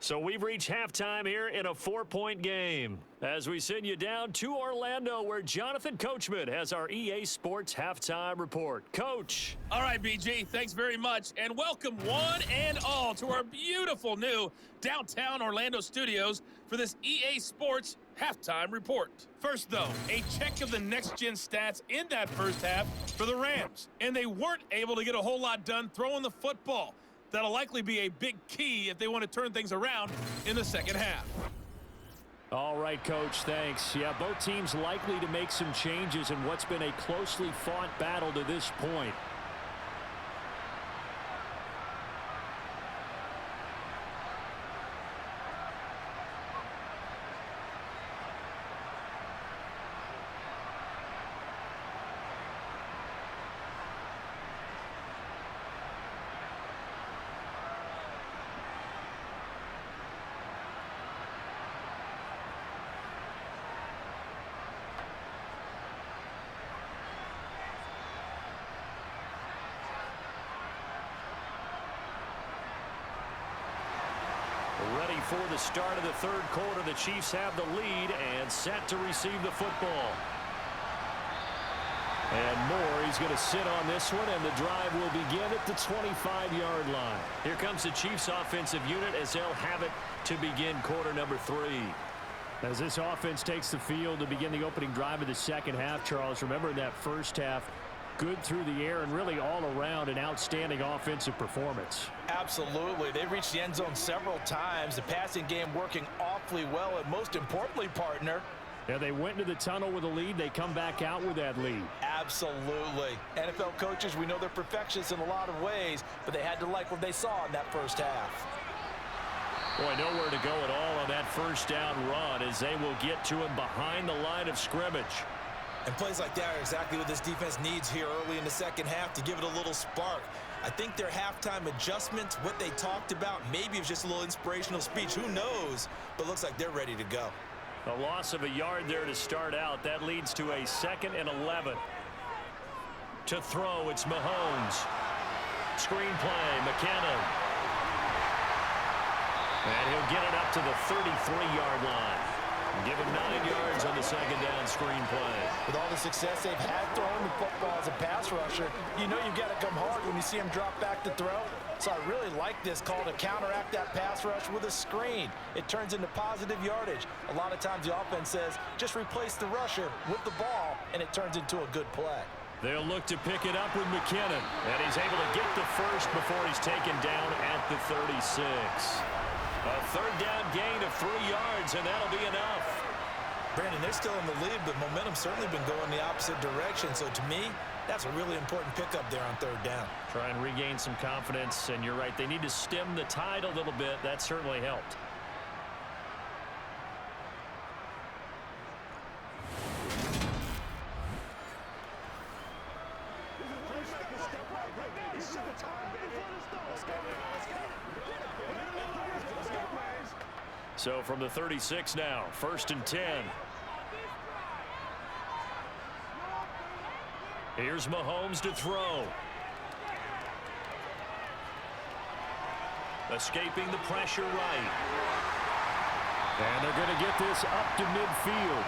So we've reached halftime here in a 4-point game as we send you down to Orlando where Jonathan Coachman has our EA Sports halftime report. Coach. All right, BG, thanks very much, and welcome one and all to our beautiful new downtown Orlando studios for this EA Sports halftime report. First, though, a check of the next-gen stats in that first half for the Rams, and they weren't able to get a whole lot done throwing the football. That'll likely be a big key if they want to turn things around in the second half. All right, Coach, thanks. Yeah, both teams likely to make some changes in what's been a closely fought battle to this point. Ready for the start of the third quarter. The Chiefs have the lead and set to receive the football. And Moore, he's going to sit on this one, and the drive will begin at the 25-yard line. Here comes the Chiefs offensive unit as they'll have it to begin quarter number 3. As this offense takes the field to begin the opening drive of the second half, Charles, remember in that first half, good through the air and really all around an outstanding offensive performance. Absolutely. They've reached the end zone several times. The passing game working awfully well, and most importantly, partner, yeah, they went into the tunnel with a lead. They come back out with that lead. Absolutely. NFL coaches, we know they're perfectionists in a lot of ways, but they had to like what they saw in that first half. Boy, nowhere to go at all on that first down run as they will get to him behind the line of scrimmage. And plays like that are exactly what this defense needs here early in the second half to give it a little spark. I think their halftime adjustments, what they talked about, maybe it was just a little inspirational speech. Who knows? But looks like they're ready to go. A loss of a yard there to start out. That leads to a 2nd and 11. To throw, it's Mahomes. Screen play, McKinnon. And he'll get it up to the 33-yard line. Give him 9 yards on the second down screen play. With all the success they've had throwing the football as a pass rusher, you know you've got to come hard when you see him drop back to throw. So I really like this call to counteract that pass rush with a screen. It turns into positive yardage. A lot of times the offense says, just replace the rusher with the ball, and it turns into a good play. They'll look to pick it up with McKinnon. And he's able to get the first before he's taken down at the 36. A third down gain of 3 yards, and that'll be enough. Brandon, they're still in the lead, but momentum's certainly been going the opposite direction. So to me, that's a really important pickup there on third down. Try and regain some confidence, and you're right. They need to stem the tide a little bit. That certainly helped. So from the 36 now, 1st and 10. Here's Mahomes to throw. Escaping the pressure right. And they're going to get this up to midfield.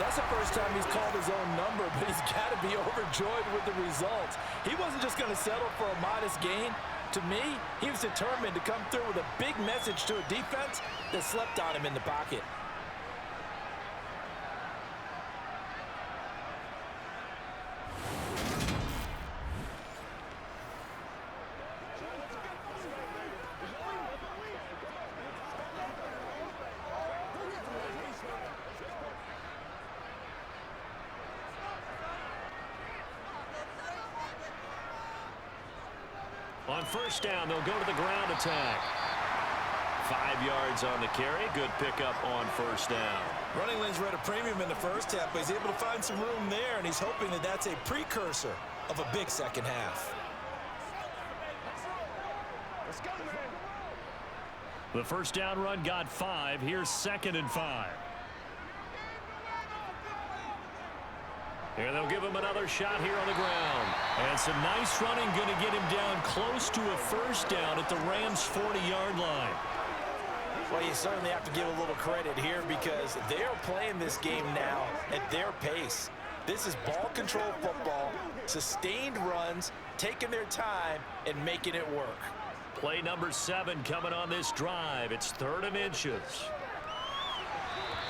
That's the first time he's called his own number, but he's got to be overjoyed with the results. He wasn't just going to settle for a modest gain. To me, he was determined to come through with a big message to a defense that slept on him in the pocket. On first down, they'll go to the ground attack. 5 yards on the carry. Good pickup on first down. Running lanes were at a premium in the first half, but he's able to find some room there, and he's hoping that that's a precursor of a big second half. Let's go, man. The first down run got 5. Here's 2nd and 5. Here they'll give him another shot here on the ground. And some nice running going to get him down close to a first down at the Rams' 40-yard line. Well, you certainly have to give a little credit here because they are playing this game now at their pace. This is ball control football, sustained runs, taking their time, and making it work. Play number 7 coming on this drive. It's 3rd and inches.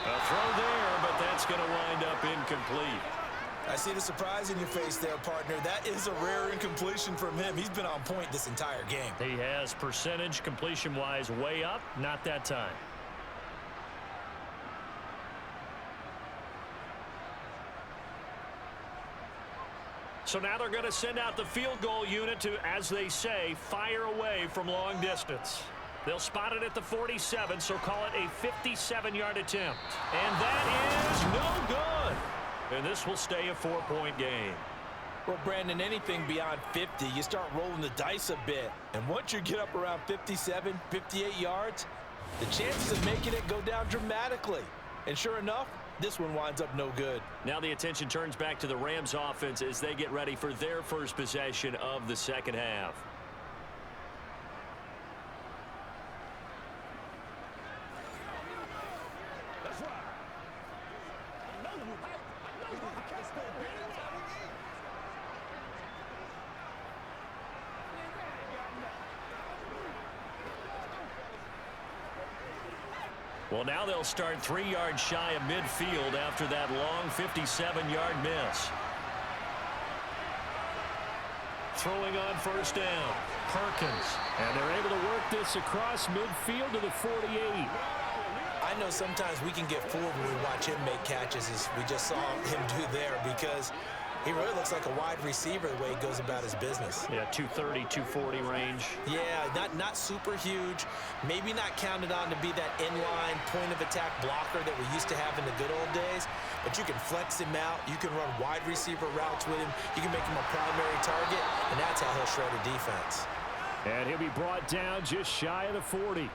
A throw there, but that's going to wind up incomplete. I see the surprise in your face there, partner. That is a rare incompletion from him. He's been on point this entire game. He has percentage completion-wise way up, not that time. So now they're going to send out the field goal unit to, as they say, fire away from long distance. They'll spot it at the 47, so call it a 57-yard attempt. And that is no good. And this will stay a 4-point game. Well, Brandon, anything beyond 50, you start rolling the dice a bit. And once you get up around 57, 58 yards, the chances of making it go down dramatically. And sure enough, this one winds up no good. Now the attention turns back to the Rams offense as they get ready for their first possession of the second half. Well, now they'll start 3 yards shy of midfield after that long 57-yard miss. Throwing on first down, Perkins. And they're able to work this across midfield to the 48. I know sometimes we can get fooled when we watch him make catches, as we just saw him do there, because he really looks like a wide receiver the way he goes about his business. Yeah, 230, 240 range. Yeah, not super huge. Maybe not counted on to be that inline point-of-attack blocker that we used to have in the good old days. But you can flex him out. You can run wide receiver routes with him. You can make him a primary target, and that's how he'll shred a defense. And he'll be brought down just shy of the 40.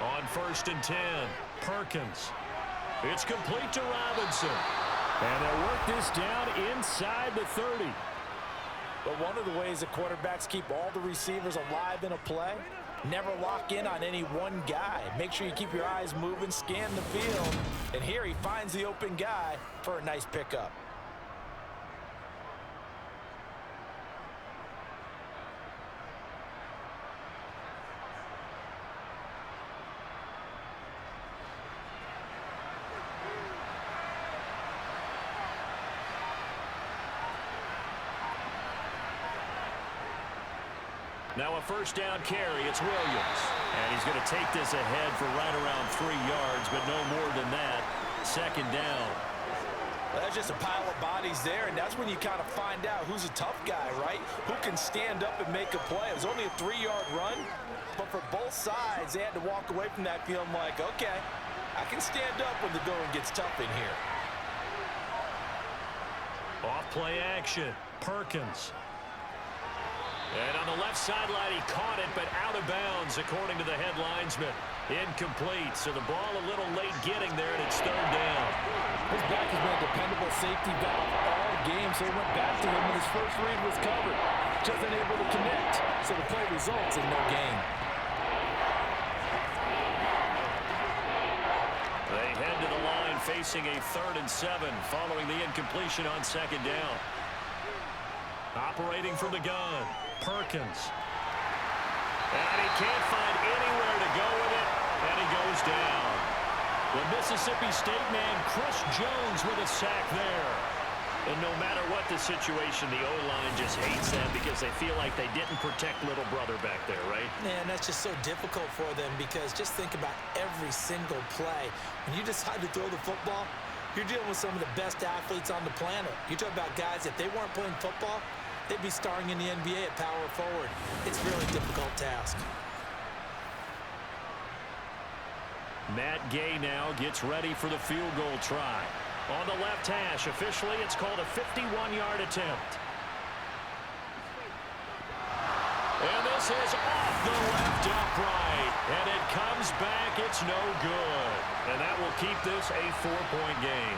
On 1st and 10, Perkins. It's complete to Robinson. And they'll work this down inside the 30. But one of the ways the quarterbacks keep all the receivers alive in a play, never lock in on any one guy. Make sure you keep your eyes moving, scan the field. And here he finds the open guy for a nice pickup. Now a first down carry, it's Williams. And he's going to take this ahead for right around 3 yards, but no more than that. Second down. Well, that's just a pile of bodies there, and that's when you kind of find out who's a tough guy, right? Who can stand up and make a play. It was only a 3-yard run, but for both sides, they had to walk away from that feeling like, okay, I can stand up when the going gets tough in here. Off play action, Perkins. And on the left sideline, he caught it, but out of bounds, according to the head linesman. Incomplete, so the ball a little late getting there, and it's 3rd down. His back has been a dependable safety valve all game, so he went back to him when his first read was covered. Just unable to connect, so the play results in no gain. They head to the line facing a 3rd and 7 following the incompletion on 2nd down. Operating from the gun, Perkins. And he can't find anywhere to go with it, and he goes down. The Mississippi State man, Chris Jones, with a sack there. And no matter what the situation, the O-line just hates them because they feel like they didn't protect little brother back there, right? Man, that's just so difficult for them because just think about every single play. When you decide to throw the football, you're dealing with some of the best athletes on the planet. You talk about guys, if they weren't playing football, they'd be starring in the NBA at power forward. It's a really difficult task. Matt Gay now gets ready for the field goal try. On the left hash, officially, it's called a 51-yard attempt. And this is off the left upright. And it comes back. It's no good. And that will keep this a 4-point game.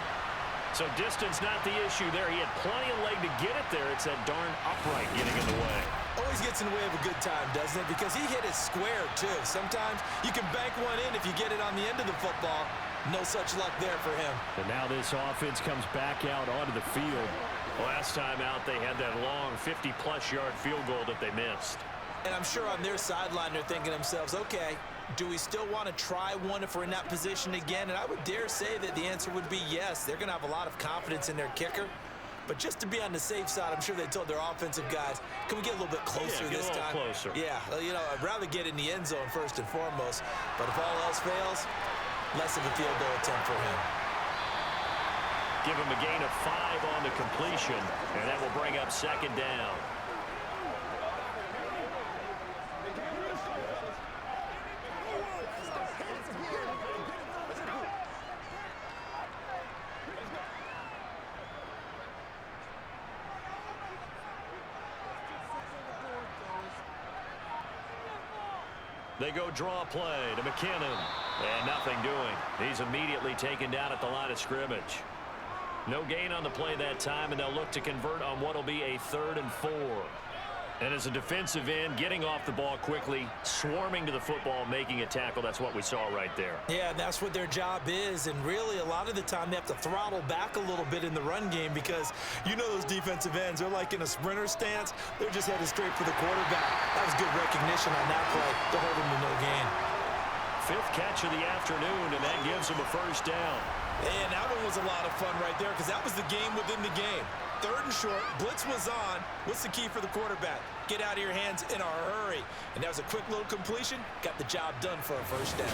So distance not the issue there. He had plenty of leg to get it there. It's that darn upright getting in the way. Always gets in the way of a good time, doesn't it? Because he hit it square, too. Sometimes you can bank one in if you get it on the end of the football. No such luck there for him. And now this offense comes back out onto the field. Last time out, they had that long 50-plus yard field goal that they missed. And I'm sure on their sideline they're thinking to themselves, okay, do we still want to try one if we're in that position again? And I would dare say that the answer would be yes. They're going to have a lot of confidence in their kicker. But just to be on the safe side, I'm sure they told their offensive guys, can we get a little bit closer this time? Closer. Yeah, you know, I'd rather get in the end zone first and foremost. But if all else fails, less of a field goal attempt for him. Give him a gain of 5 on the completion, and that will bring up second down. They go draw play to McKinnon, and nothing doing. He's immediately taken down at the line of scrimmage. No gain on the play that time, and they'll look to convert on what will be a 3rd and 4. And as a defensive end, getting off the ball quickly, swarming to the football, making a tackle, that's what we saw right there. Yeah, that's what their job is, and really a lot of the time they have to throttle back a little bit in the run game because you know those defensive ends, they're like in a sprinter stance. They're just headed straight for the quarterback. That was good recognition on that play to hold him to no gain. 5th catch of the afternoon, and that gives him a first down. And that one was a lot of fun right there because that was the game within the game. 3rd and short, blitz was on. What's the key for the quarterback? Get out of your hands in a hurry. And that was a quick little completion. Got the job done for a first down.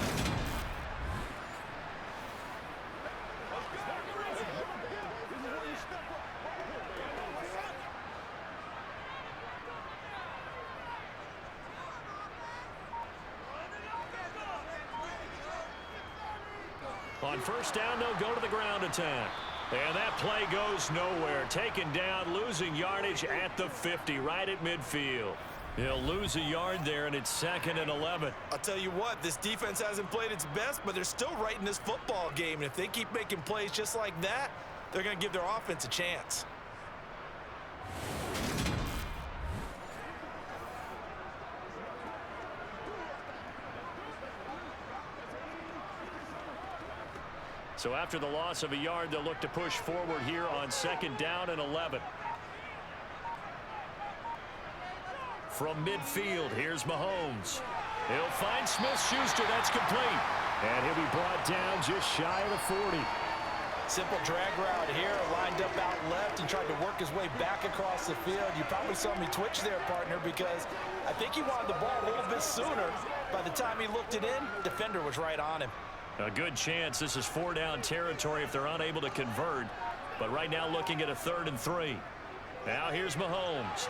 On first down, they'll go to the ground attack. And that play goes nowhere. Taken down, losing yardage at the 50, right at midfield. He'll lose a yard there, and it's 2nd and 11. I'll tell you what, this defense hasn't played its best, but they're still right in this football game. And if they keep making plays just like that, they're going to give their offense a chance. So after the loss of a yard, they'll look to push forward here on 2nd down and 11. From midfield, here's Mahomes. He'll find Smith-Schuster. That's complete. And he'll be brought down just shy of the 40. Simple drag route here, lined up out left. He tried to work his way back across the field. You probably saw me twitch there, partner, because I think he wanted the ball a little bit sooner. By the time he looked it in, defender was right on him. A good chance this is 4-down territory if they're unable to convert. But right now looking at a 3rd and 3. Now here's Mahomes.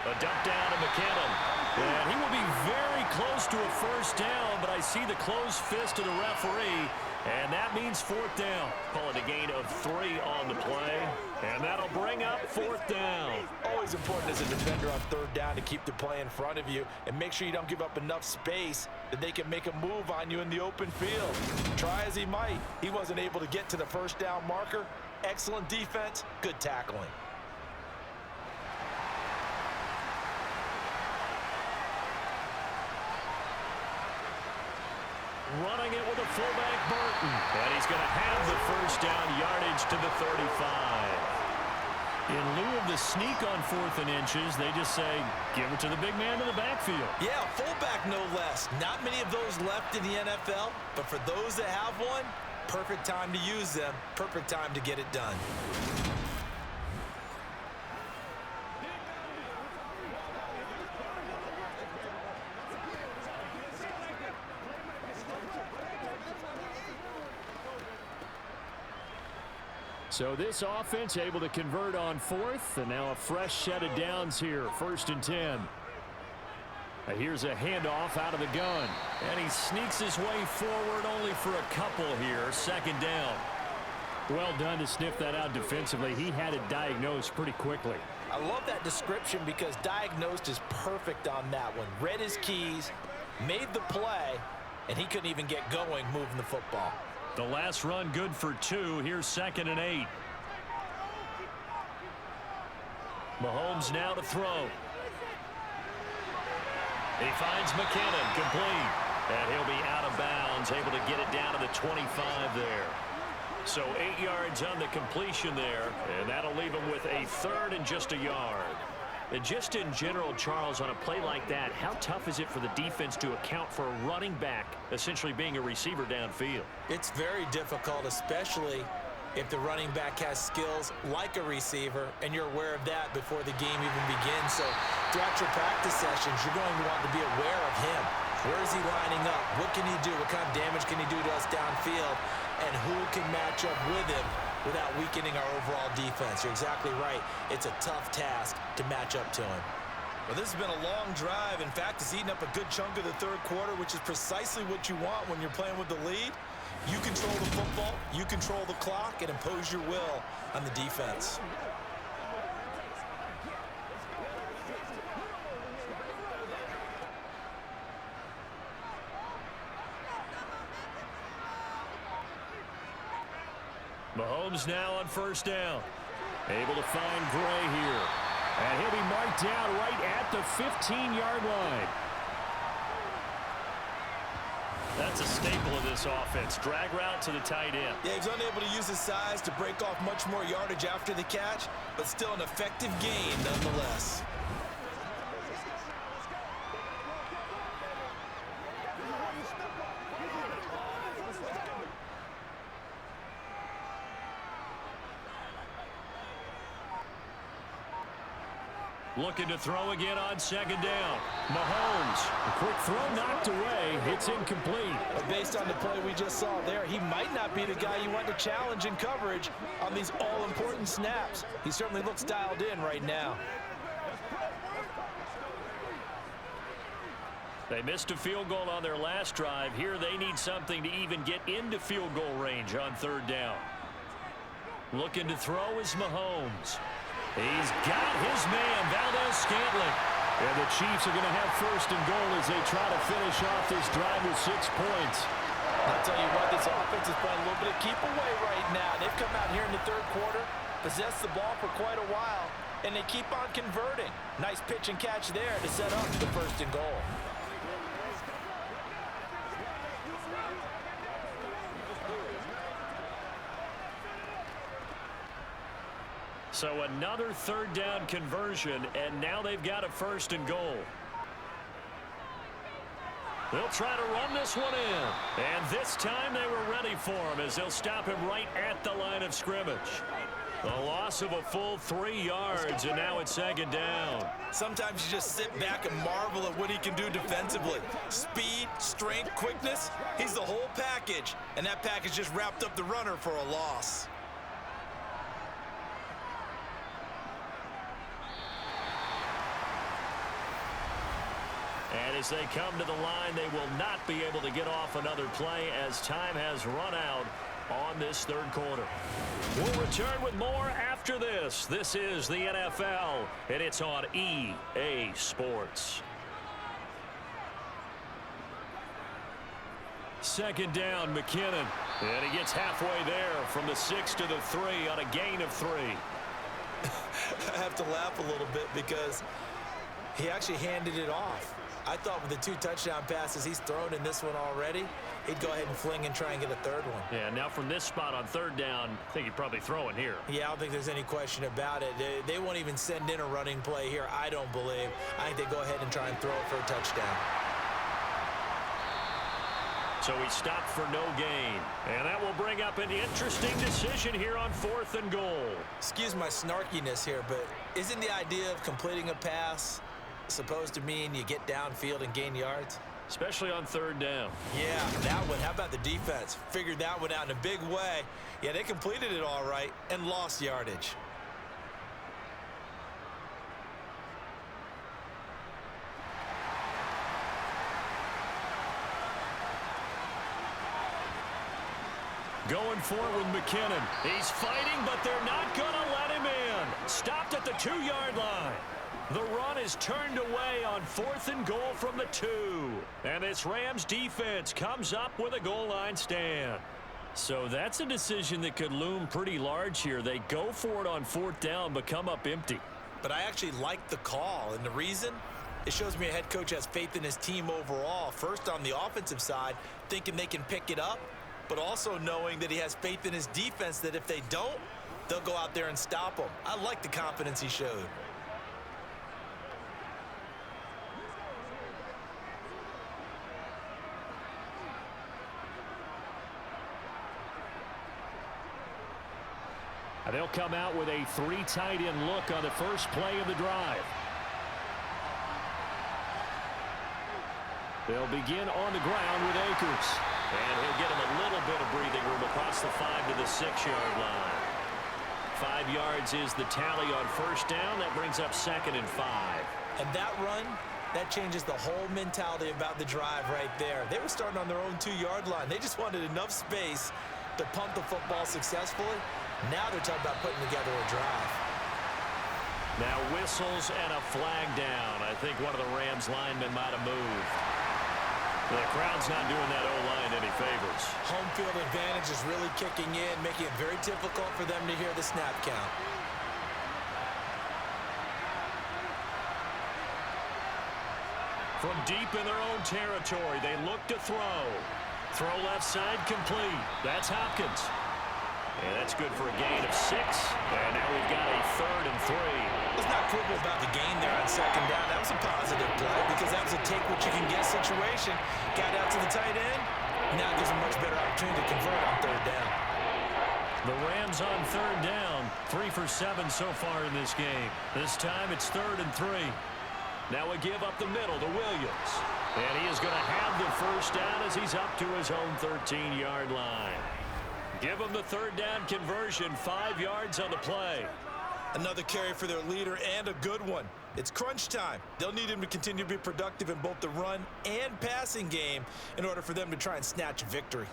A dump down to McKinnon. And he will be very close to a first down, but I see the closed fist of the referee. And that means 4th down. Call it a gain of 3 on the play. And that'll bring up 4th down. Always important as a defender on 3rd down to keep the play in front of you and make sure you don't give up enough space that they can make a move on you in the open field. Try as he might, he wasn't able to get to the first down marker. Excellent defense, good tackling. Running it with a fullback, Burton. And he's going to have the first down yardage to the 35. In lieu of the sneak on 4th and inches, they just say, give it to the big man in the backfield. Yeah, fullback no less. Not many of those left in the NFL, but for those that have one, perfect time to use them, perfect time to get it done. So this offense able to convert on 4th, and now a fresh set of downs here, 1st and 10. Here's a handoff out of the gun, and he sneaks his way forward only for a couple here, 2nd down. Well done to sniff that out defensively. He had it diagnosed pretty quickly. I love that description because diagnosed is perfect on that one. Read his keys, made the play, and he couldn't even get going moving the football. The last run good for 2. Here's 2nd and 8. Mahomes now to throw. He finds McKinnon, complete. And he'll be out of bounds, able to get it down to the 25 there. So 8 yards on the completion there, and that'll leave him with a third and just a yard. And just in general, Charles, on a play like that, how tough is it for the defense to account for a running back essentially being a receiver downfield? It's very difficult, especially if the running back has skills like a receiver, and you're aware of that before the game even begins. So throughout your practice sessions, you're going to want to be aware of him. Where is he lining up? What can he do? What kind of damage can he do to us downfield? And who can match up with him without weakening our overall defense? You're exactly right. It's a tough task to match up to him. Well, this has been a long drive. In fact, it's eaten up a good chunk of the third quarter, which is precisely what you want when you're playing with the lead. You control the football, you control the clock, and impose your will on the defense. Mahomes now on first down. Able to find Gray here. And he'll be marked down right at the 15-yard line. That's a staple of this offense. Drag route to the tight end. Yeah, he was unable to use his size to break off much more yardage after the catch, but still an effective gain nonetheless. Looking to throw again on second down. Mahomes, a quick throw knocked away. It's incomplete. Based on the play we just saw there, he might not be the guy you want to challenge in coverage on these all-important snaps. He certainly looks dialed in right now. They missed a field goal on their last drive. Here they need something to even get into field goal range on third down. Looking to throw is Mahomes. He's got his man, Valdez-Scantling. And the Chiefs are going to have first and goal as they try to finish off this drive with 6 points. I'll tell you what, this offense is playing a little bit of keep away right now. They've come out here in the third quarter, possessed the ball for quite a while, and they keep on converting. Nice pitch and catch there to set up the first and goal. So another third down conversion, and now they've got a first and goal. They'll try to run this one in. And this time they were ready for him as they'll stop him right at the line of scrimmage. A loss of a full 3 yards, and now it's second down. Sometimes you just sit back and marvel at what he can do defensively. Speed, strength, quickness, he's the whole package. And that package just wrapped up the runner for a loss. And as they come to the line, they will not be able to get off another play as time has run out on this third quarter. We'll return with more after this. This is the NFL, and it's on EA Sports. Second down, McKinnon. And he gets halfway there from the 6 to the 3 on a gain of 3. I have to laugh a little bit because he actually handed it off. I thought with the 2 touchdown passes he's thrown in this one already, he'd go ahead and fling and try and get a third one. Yeah, now from this spot on third down, I think he'd probably throw it here. Yeah, I don't think there's any question about it. They won't even send in a running play here, I don't believe. I think they go ahead and try and throw it for a touchdown. So he stopped for no gain. And that will bring up an interesting decision here on 4th and goal. Excuse my snarkiness here, but isn't the idea of completing a pass supposed to mean you get downfield and gain yards? Especially on third down. Yeah, that one. How about the defense? Figured that one out in a big way. Yeah, they completed it all right and lost yardage. Going for it with McKinnon. He's fighting, but they're not going to let him in. Stopped at the 2-yard line. The run is turned away on 4th and goal from the 2. And this Rams defense comes up with a goal line stand. So that's a decision that could loom pretty large here. They go for it on 4th down, but come up empty. But I actually like the call, and the reason? It shows me a head coach has faith in his team overall. First on the offensive side, thinking they can pick it up. but also knowing that he has faith in his defense that if they don't, they'll go out there and stop him. I like the confidence he showed. They'll come out with a 3 tight end look on the first play of the drive. They'll begin on the ground with Akers. And he'll get him a little bit of breathing room across the 5 to the 6-yard line. 5 yards is the tally on first down. That brings up 2nd and 5. And that run, that changes the whole mentality about the drive right there. They were starting on their own 2-yard line. They just wanted enough space to pump the football successfully. Now they're talking about putting together a drive. Now whistles and a flag down. I think one of the Rams linemen might have moved. The crowd's not doing that O-line any favors. Home field advantage is really kicking in, making it very difficult for them to hear the snap count. From deep in their own territory, they look to throw. Throw left side complete. That's Hopkins. And that's good for a gain of 6. And now we've got a 3rd and 3. Let's not quibble about the gain there on 2nd down. That was a positive play because that was a take-what-you-can-get situation. Got out to the tight end. Now gives a much better opportunity to convert on 3rd down. The Rams on 3rd down. 3 for 7 so far in this game. This time it's 3rd and 3. Now a give up the middle to Williams. And he is going to have the first down as he's up to his own 13-yard line. Give them the 3rd down conversion, 5 yards on the play. Another carry for their leader and a good one. It's crunch time. They'll need him to continue to be productive in both the run and passing game in order for them to try and snatch a victory.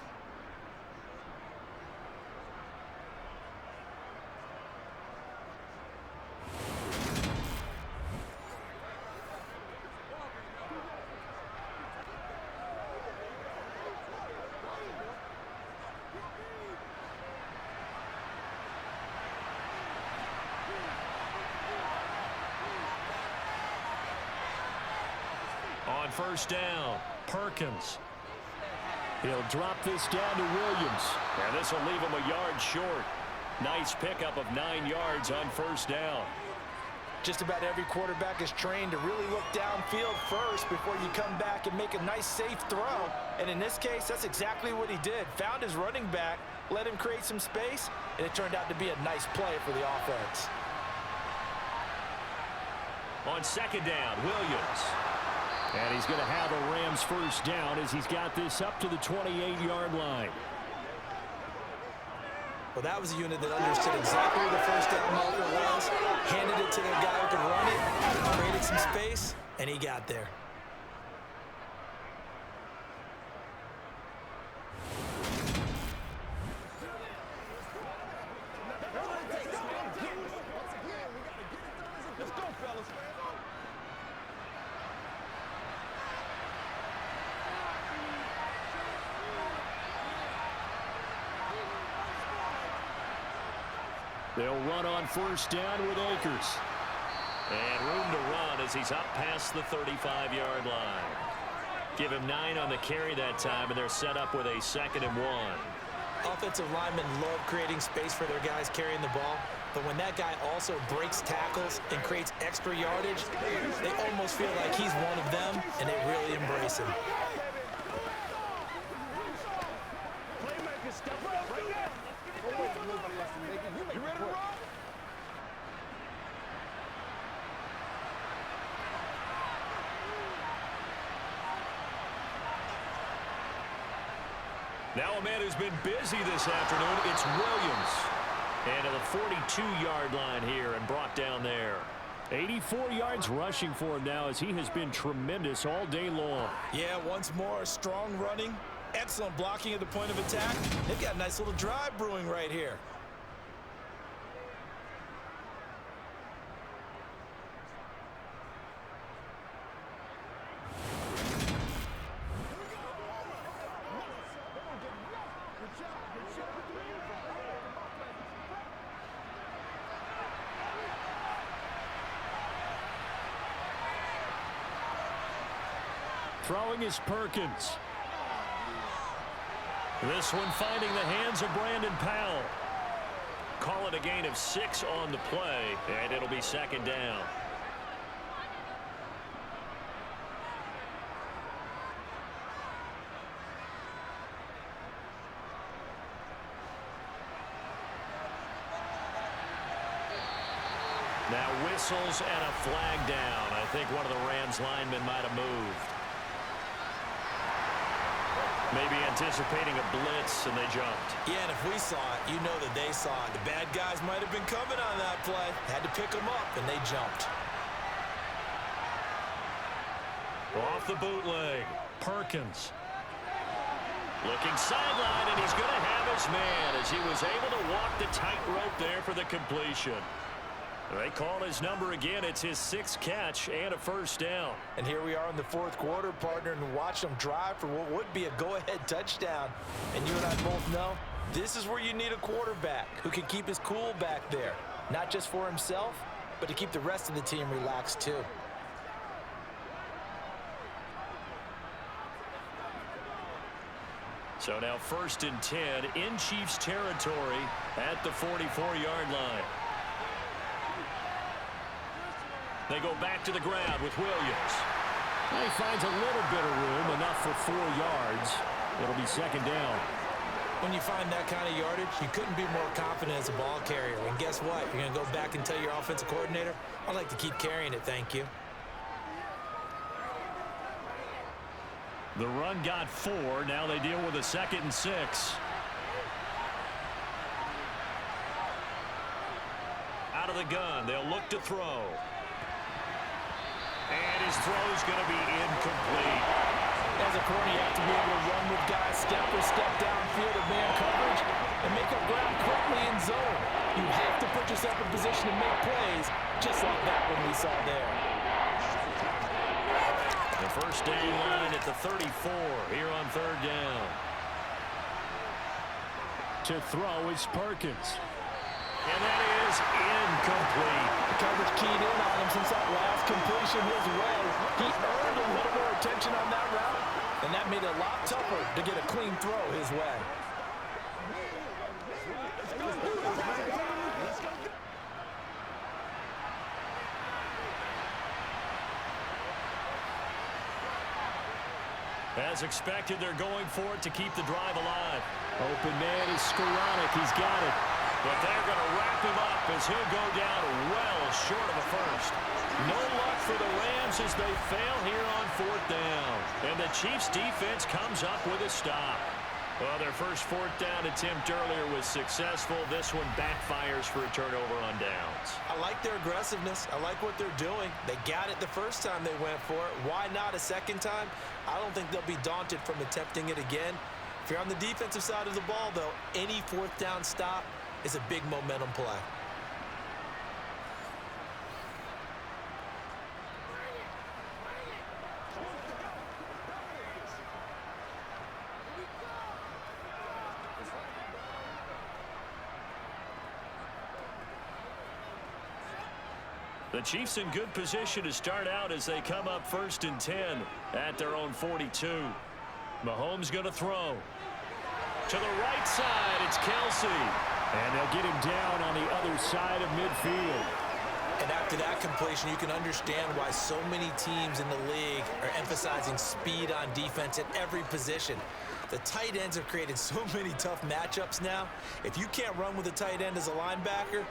On first down, Perkins. He'll drop this down to Williams. And this will leave him a yard short. Nice pickup of 9 yards on first down. Just about every quarterback is trained to really look downfield first before you come back and make a nice, safe throw. And in this case, that's exactly what he did. Found his running back, let him create some space, and it turned out to be a nice play for the offense. On 2nd down, Williams. And he's going to have a Rams first down as he's got this up to the 28-yard line. Well, that was a unit that understood exactly where the first down marker was, handed it to their guy who could run it, created some space, and he got there. They'll run on first down with Akers. And room to run as he's up past the 35-yard line. Give him 9 on the carry that time, and they're set up with a 2nd and 1. Offensive linemen love creating space for their guys carrying the ball, but when that guy also breaks tackles and creates extra yardage, they almost feel like he's one of them, and they really embrace him. Playmaker, step up right now. You ready to roll? Now a man who's been busy this afternoon, it's Williams. And to the 42-yard line here and brought down there. 84 yards rushing for him now as he has been tremendous all day long. Yeah, once more, strong running, excellent blocking at the point of attack. They've got a nice little drive brewing right here. Throwing is Perkins. This one finding the hands of Brandon Powell. Call it a gain of 6 on the play, and it'll be second down. Now whistles and a flag down. I think one of the Rams linemen might have moved. Maybe anticipating a blitz, and they jumped. Yeah, and if we saw it, you know that they saw it. The bad guys might have been coming on that play. Had to pick them up, and they jumped. Off the bootleg, Perkins. Looking sideline, and he's going to have his man as he was able to walk the tightrope there for the completion. They call his number again. It's his 6th catch and a first down. And here we are in the 4th quarter, partner, and watch them drive for what would be a go-ahead touchdown. And you and I both know this is where you need a quarterback who can keep his cool back there. Not just for himself, but to keep the rest of the team relaxed too. So now 1st and 10 in Chiefs territory at the 44-yard line. They go back to the ground with Williams. He finds a little bit of room, enough for 4 yards. It'll be second down. When you find that kind of yardage, you couldn't be more confident as a ball carrier. And guess what? You're going to go back and tell your offensive coordinator, I'd like to keep carrying it, thank you. The run got 4. Now they deal with a 2nd and 6. Out of the gun, they'll look to throw. And his throw's going to be incomplete. As a corner, you have to be able to run with guys step for step downfield of man coverage and make up ground quickly in zone. You have to put yourself in position to make plays, just like that one we saw there. The first down line at the 34 here on 3rd down. To throw is Perkins. And that is incomplete. The coverage keyed in on him since that last completion his way. He earned a little more attention on that route, and that made it a lot tougher to get a clean throw his way. As expected, they're going for it to keep the drive alive. Open man is Skoranek. He's got it. But they're going to wrap him up as he'll go down well short of a first. No luck for the Rams as they fail here on 4th down. And the Chiefs defense comes up with a stop. Well, their first 4th down attempt earlier was successful. This one backfires for a turnover on downs. I like their aggressiveness. I like what they're doing. They got it the first time they went for it. Why not a second time? I don't think they'll be daunted from attempting it again. If you're on the defensive side of the ball, though, any 4th down stop is a big momentum play. The Chiefs in good position to start out as they come up 1st and 10 at their own 42. Mahomes going to throw. To the right side, it's Kelsey. And they'll get him down on the other side of midfield. And after that completion, you can understand why so many teams in the league are emphasizing speed on defense at every position. The tight ends have created so many tough matchups now. If you can't run with a tight end as a linebacker,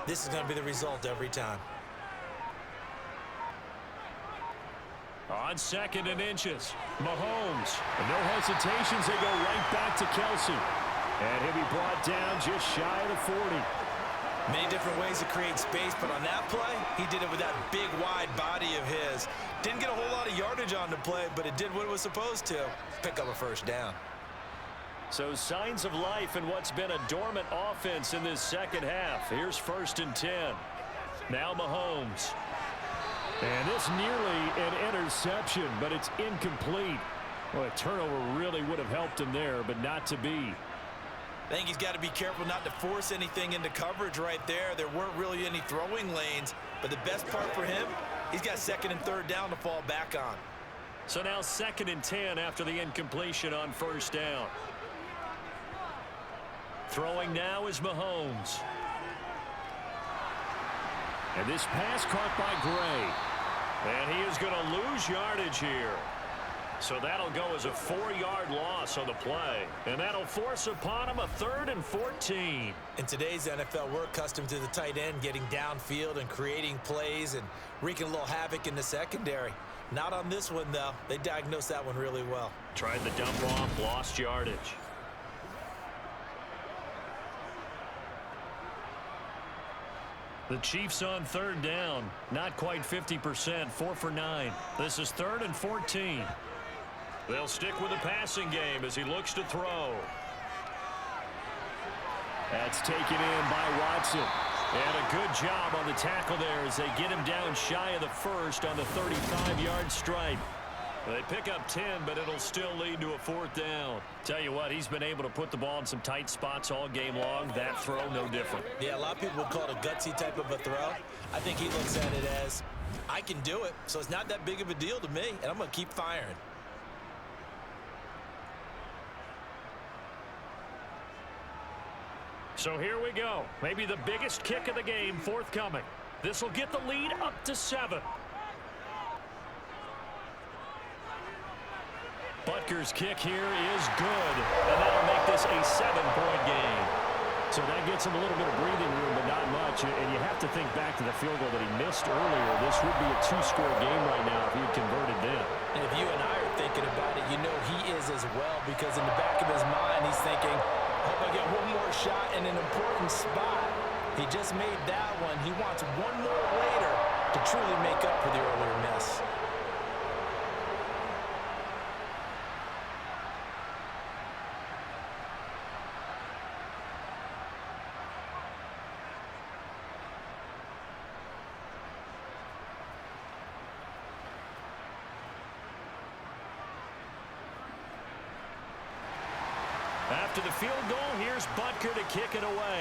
this is going to be the result every time. On 2nd and inches, Mahomes. And no hesitations, they go right back to Kelsey. And he'll be brought down just shy of the 40. Many different ways to create space, but on that play, he did it with that big, wide body of his. Didn't get a whole lot of yardage on the play, but it did what it was supposed to. Pick up a first down. So signs of life in what's been a dormant offense in this second half. Here's 1st and 10. Now Mahomes. And this nearly an interception, but it's incomplete. Well, a turnover really would have helped him there, but not to be. I think he's got to be careful not to force anything into coverage right there. There weren't really any throwing lanes, but the best part for him, he's got 2nd and 3rd down to fall back on. So now 2nd and 10 after the incompletion on 1st down. Throwing now is Mahomes. And this pass caught by Gray. And he is going to lose yardage here. So that'll go as a 4-yard loss on the play. And that'll force upon him a 3rd and 14. In today's NFL, we're accustomed to the tight end getting downfield and creating plays and wreaking a little havoc in the secondary. Not on this one, though. They diagnosed that one really well. Tried the dump off, lost yardage. The Chiefs on 3rd down. Not quite 50%, 4 for 9. This is 3rd and 14. They'll stick with the passing game as he looks to throw. That's taken in by Watson. And a good job on the tackle there as they get him down shy of the first on the 35-yard stripe. They pick up 10, but it'll still lead to a 4th down. Tell you what, he's been able to put the ball in some tight spots all game long. That throw, no different. Yeah, a lot of people would call it a gutsy type of a throw. I think he looks at it as, I can do it, so it's not that big of a deal to me, and I'm going to keep firing. So here we go. Maybe the biggest kick of the game forthcoming. This will get the lead up to 7. Butker's kick here is good, and that'll make this a 7-point game. So that gets him a little bit of breathing room, but not much. And you have to think back to the field goal that he missed earlier. This would be a 2-score game right now if he had converted then. And if you and I are thinking about it, you know he is as well, because in the back of his mind, he's thinking, hope I get one more shot in an important spot. He just made that one. He wants one more later to truly make up for the earlier miss. After the field goal, here's Butker to kick it away.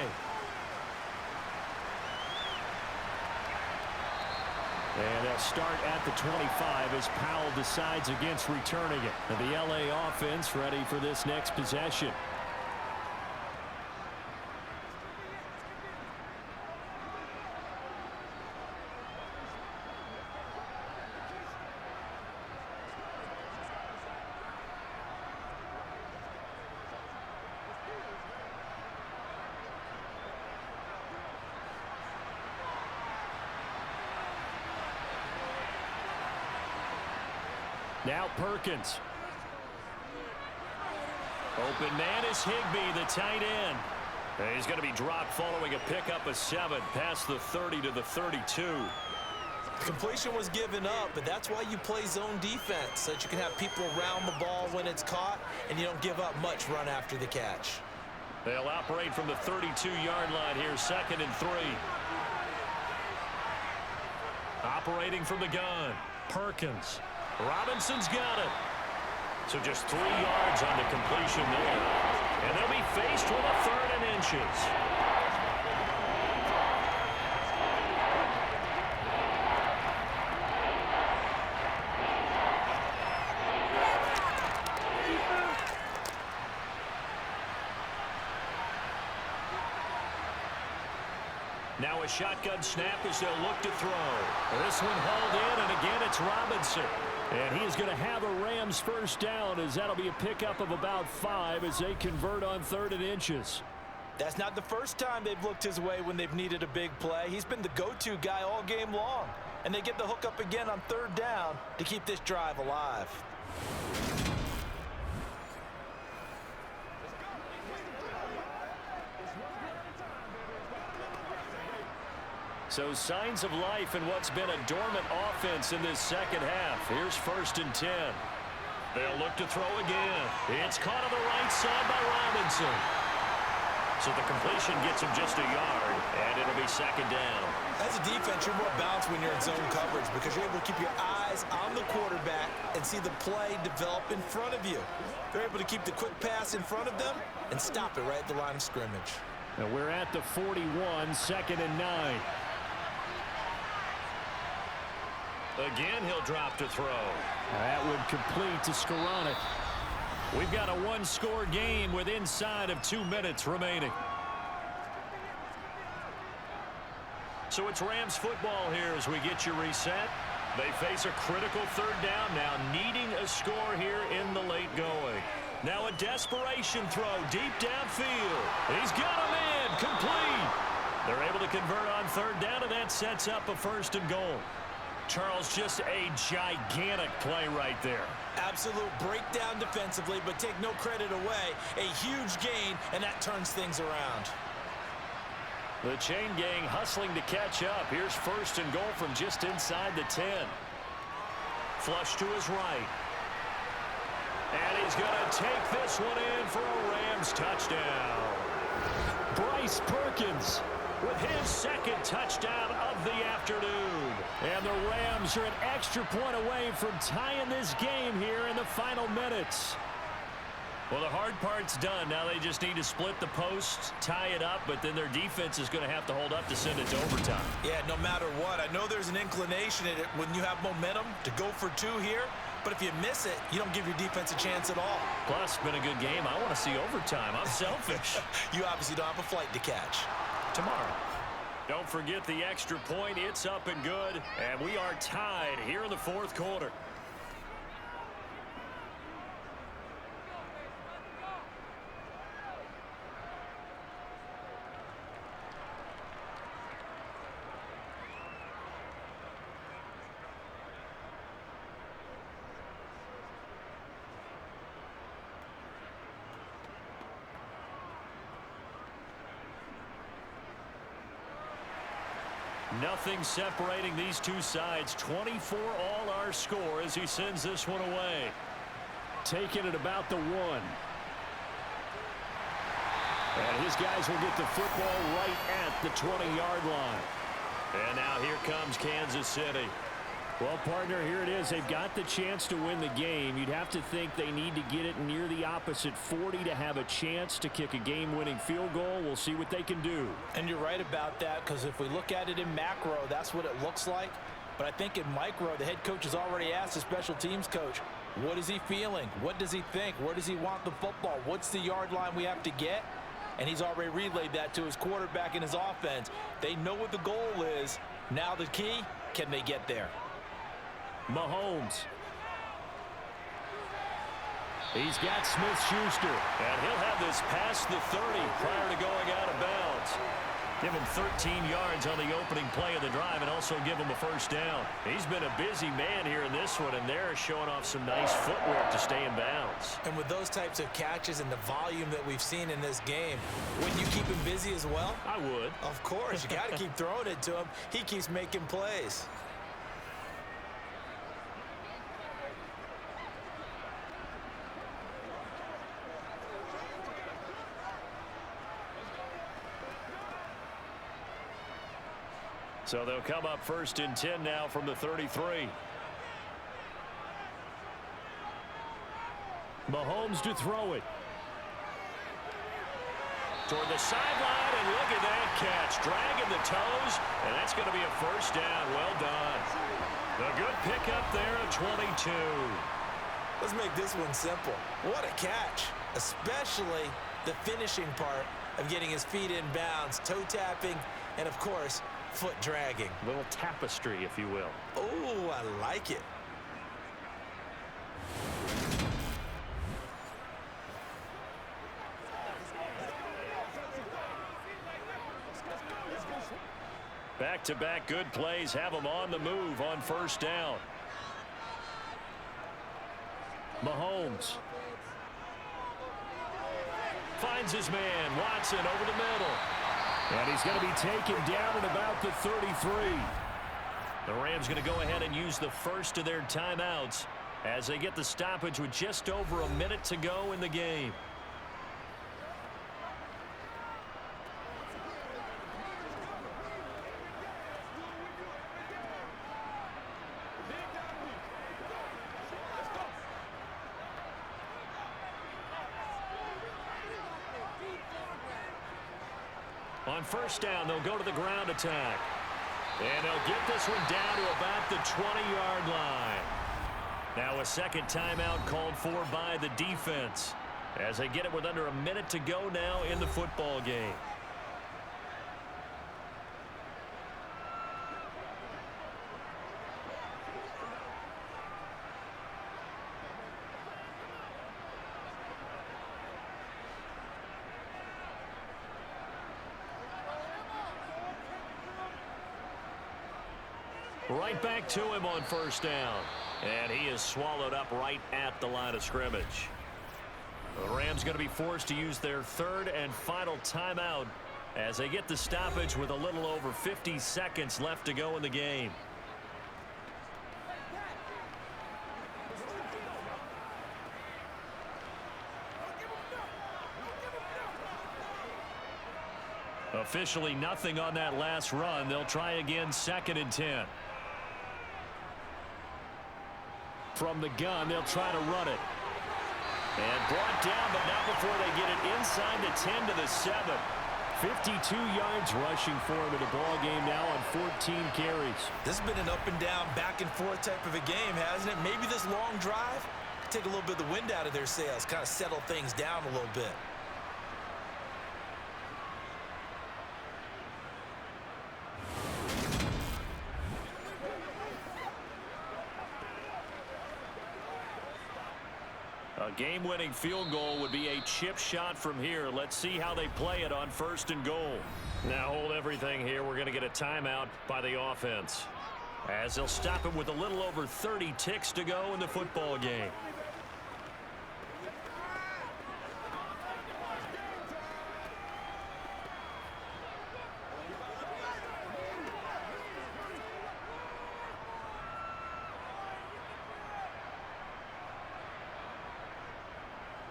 And they'll start at the 25 as Powell decides against returning it. And the LA offense ready for this next possession. Now Perkins. Open man is Higbee, the tight end. And he's going to be dropped following a pickup of 7 past the 30 to the 32. Completion was given up, but that's why you play zone defense, so that you can have people around the ball when it's caught, and you don't give up much run after the catch. They'll operate from the 32-yard line here, 2nd and 3. Operating from the gun, Perkins. Robinson's got it. So just 3 yards on the completion there. And they'll be faced with a 3rd and inches. Now a shotgun snap as they'll look to throw. This one hauled in, and again it's Robinson. And he is going to have a Rams first down, as that'll be a pickup of about 5 as they convert on 3rd and inches. That's not the first time they've looked his way when they've needed a big play. He's been the go-to guy all game long. And they get the hook up again on 3rd down to keep this drive alive. So signs of life in what's been a dormant offense in this second half. Here's 1st and 10. They'll look to throw again. It's caught on the right side by Robinson. So the completion gets him just a yard, and it'll be 2nd down. As a defense, you're more balanced when you're in zone coverage because you're able to keep your eyes on the quarterback and see the play develop in front of you. They're able to keep the quick pass in front of them and stop it right at the line of scrimmage. And we're at the 41, 2nd and 9. Again, he'll drop to throw. That would complete to Skoranek. We've got a one-score game with inside of 2 minutes remaining. So it's Rams football here as we get you reset. They face a critical third down now, needing a score here in the late going. Now a desperation throw deep downfield. He's got him in, complete. They're able to convert on third down, and that sets up a 1st and goal. Charles, just a gigantic play right there. Absolute breakdown defensively, but take no credit away. A huge gain, and that turns things around. The chain gang hustling to catch up. Here's 1st and goal from just inside the 10. Flush to his right. And he's going to take this one in for a Rams touchdown. Bryce Perkins with his 2nd touchdown of the afternoon. And the Rams are an extra point away from tying this game here in the final minutes. Well, the hard part's done. Now they just need to split the posts, tie it up, but then their defense is going to have to hold up to send it to overtime. Yeah, no matter what. I know there's an inclination in it when you have momentum to go for 2 here, but if you miss it, you don't give your defense a chance at all. Plus, it's been a good game. I want to see overtime. I'm selfish. You obviously don't have a flight to catch. Tomorrow. Don't forget the extra point. It's up and good, and we are tied here in the 4th quarter. Nothing separating these two sides. 24 all our score as he sends this one away. Taking it about the 1. And his guys will get the football right at the 20-yard line. And now here comes Kansas City. Well, partner, here it is. They've got the chance to win the game. You'd have to think they need to get it near the opposite 40 to have a chance to kick a game-winning field goal. We'll see what they can do. And you're right about that, because if we look at it in macro, that's what it looks like. But I think in micro, the head coach has already asked the special teams coach, what is he feeling? What does he think? Where does he want the football? What's the yard line we have to get? And he's already relayed that to his quarterback and his offense. They know what the goal is. Now the key, can they get there? Mahomes. He's got Smith-Schuster. And he'll have this past the 30 prior to going out of bounds. Give him 13 yards on the opening play of the drive and also give him a 1st down. He's been a busy man here in this one, and they're showing off some nice footwork to stay in bounds. And with those types of catches and the volume that we've seen in this game, wouldn't you keep him busy as well? I would. Of course. You got to keep throwing it to him. He keeps making plays. So they'll come up 1st and 10 now from the 33. Mahomes to throw it. Toward the sideline, and look at that catch. Dragging the toes, and that's going to be a 1st down. Well done. The good pickup there at 22. Let's make this one simple. What a catch, especially the finishing part of getting his feet in bounds, toe tapping, and of course, foot dragging. A little tapestry, if you will. Oh, I like it. Back-to-back good plays have them on the move on 1st down. Mahomes finds his man, Watson, over the middle. And he's going to be taken down at about the 33. The Rams going to go ahead and use the first of their timeouts as they get the stoppage with just over a minute to go in the game. On 1st down, they'll go to the ground attack. And they'll get this one down to about the 20-yard line. Now a second timeout called for by the defense as they get it with under a minute to go now in the football game. Right back to him on first down. And he is swallowed up right at the line of scrimmage. The Rams going to be forced to use their third and final timeout as they get the stoppage with a little over 50 seconds left to go in the game. Officially nothing on that last run. They'll try again, 2nd and 10. From the gun, they'll try to run it. And brought down, but not before they get it inside the 10 to the 7. 52 yards rushing for him in the ball game now on 14 carries. This has been an up and down, back and forth type of a game, hasn't it? Maybe this long drive take a little bit of the wind out of their sails, kind of settle things down a little bit. A game-winning field goal would be a chip shot from here. Let's see how they play it on 1st and goal. Now hold everything here. We're going to get a timeout by the offense, as they'll stop it with a little over 30 ticks to go in the football game.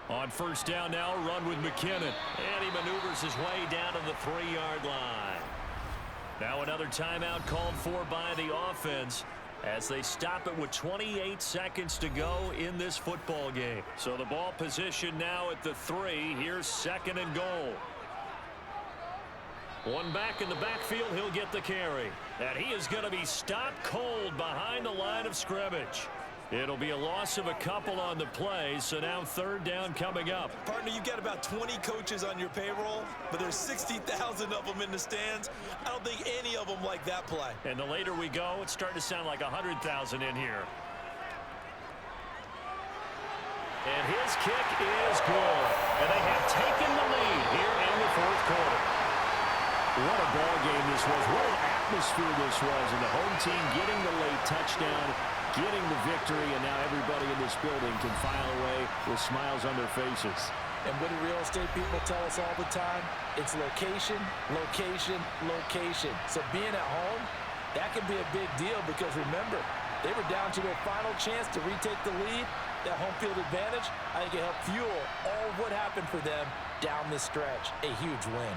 On first down now, run with McKinnon. And he maneuvers his way down to the 3-yard line. Now another timeout called for by the offense as they stop it with 28 seconds to go in this football game. So the ball position now at the 3. Here's 2nd and goal. One back in the backfield, he'll get the carry. And he is going to be stopped cold behind the line of scrimmage. It'll be a loss of a couple on the play, so now 3rd down coming up. Partner, you've got about 20 coaches on your payroll, but there's 60,000 of them in the stands. I don't think any of them like that play. And the later we go, it's starting to sound like 100,000 in here. And his kick is good. And they have taken the lead here in the 4th quarter. What a ball game this was. What an atmosphere this was. And the home team getting the late touchdown, getting the victory, and now everybody in this building can file away with smiles on their faces. And what do real estate people tell us all the time? It's location, location, location. So being at home, that can be a big deal because remember, they were down to their final chance to retake the lead. That home field advantage, I think it helped fuel all of what happened for them down the stretch. A huge win.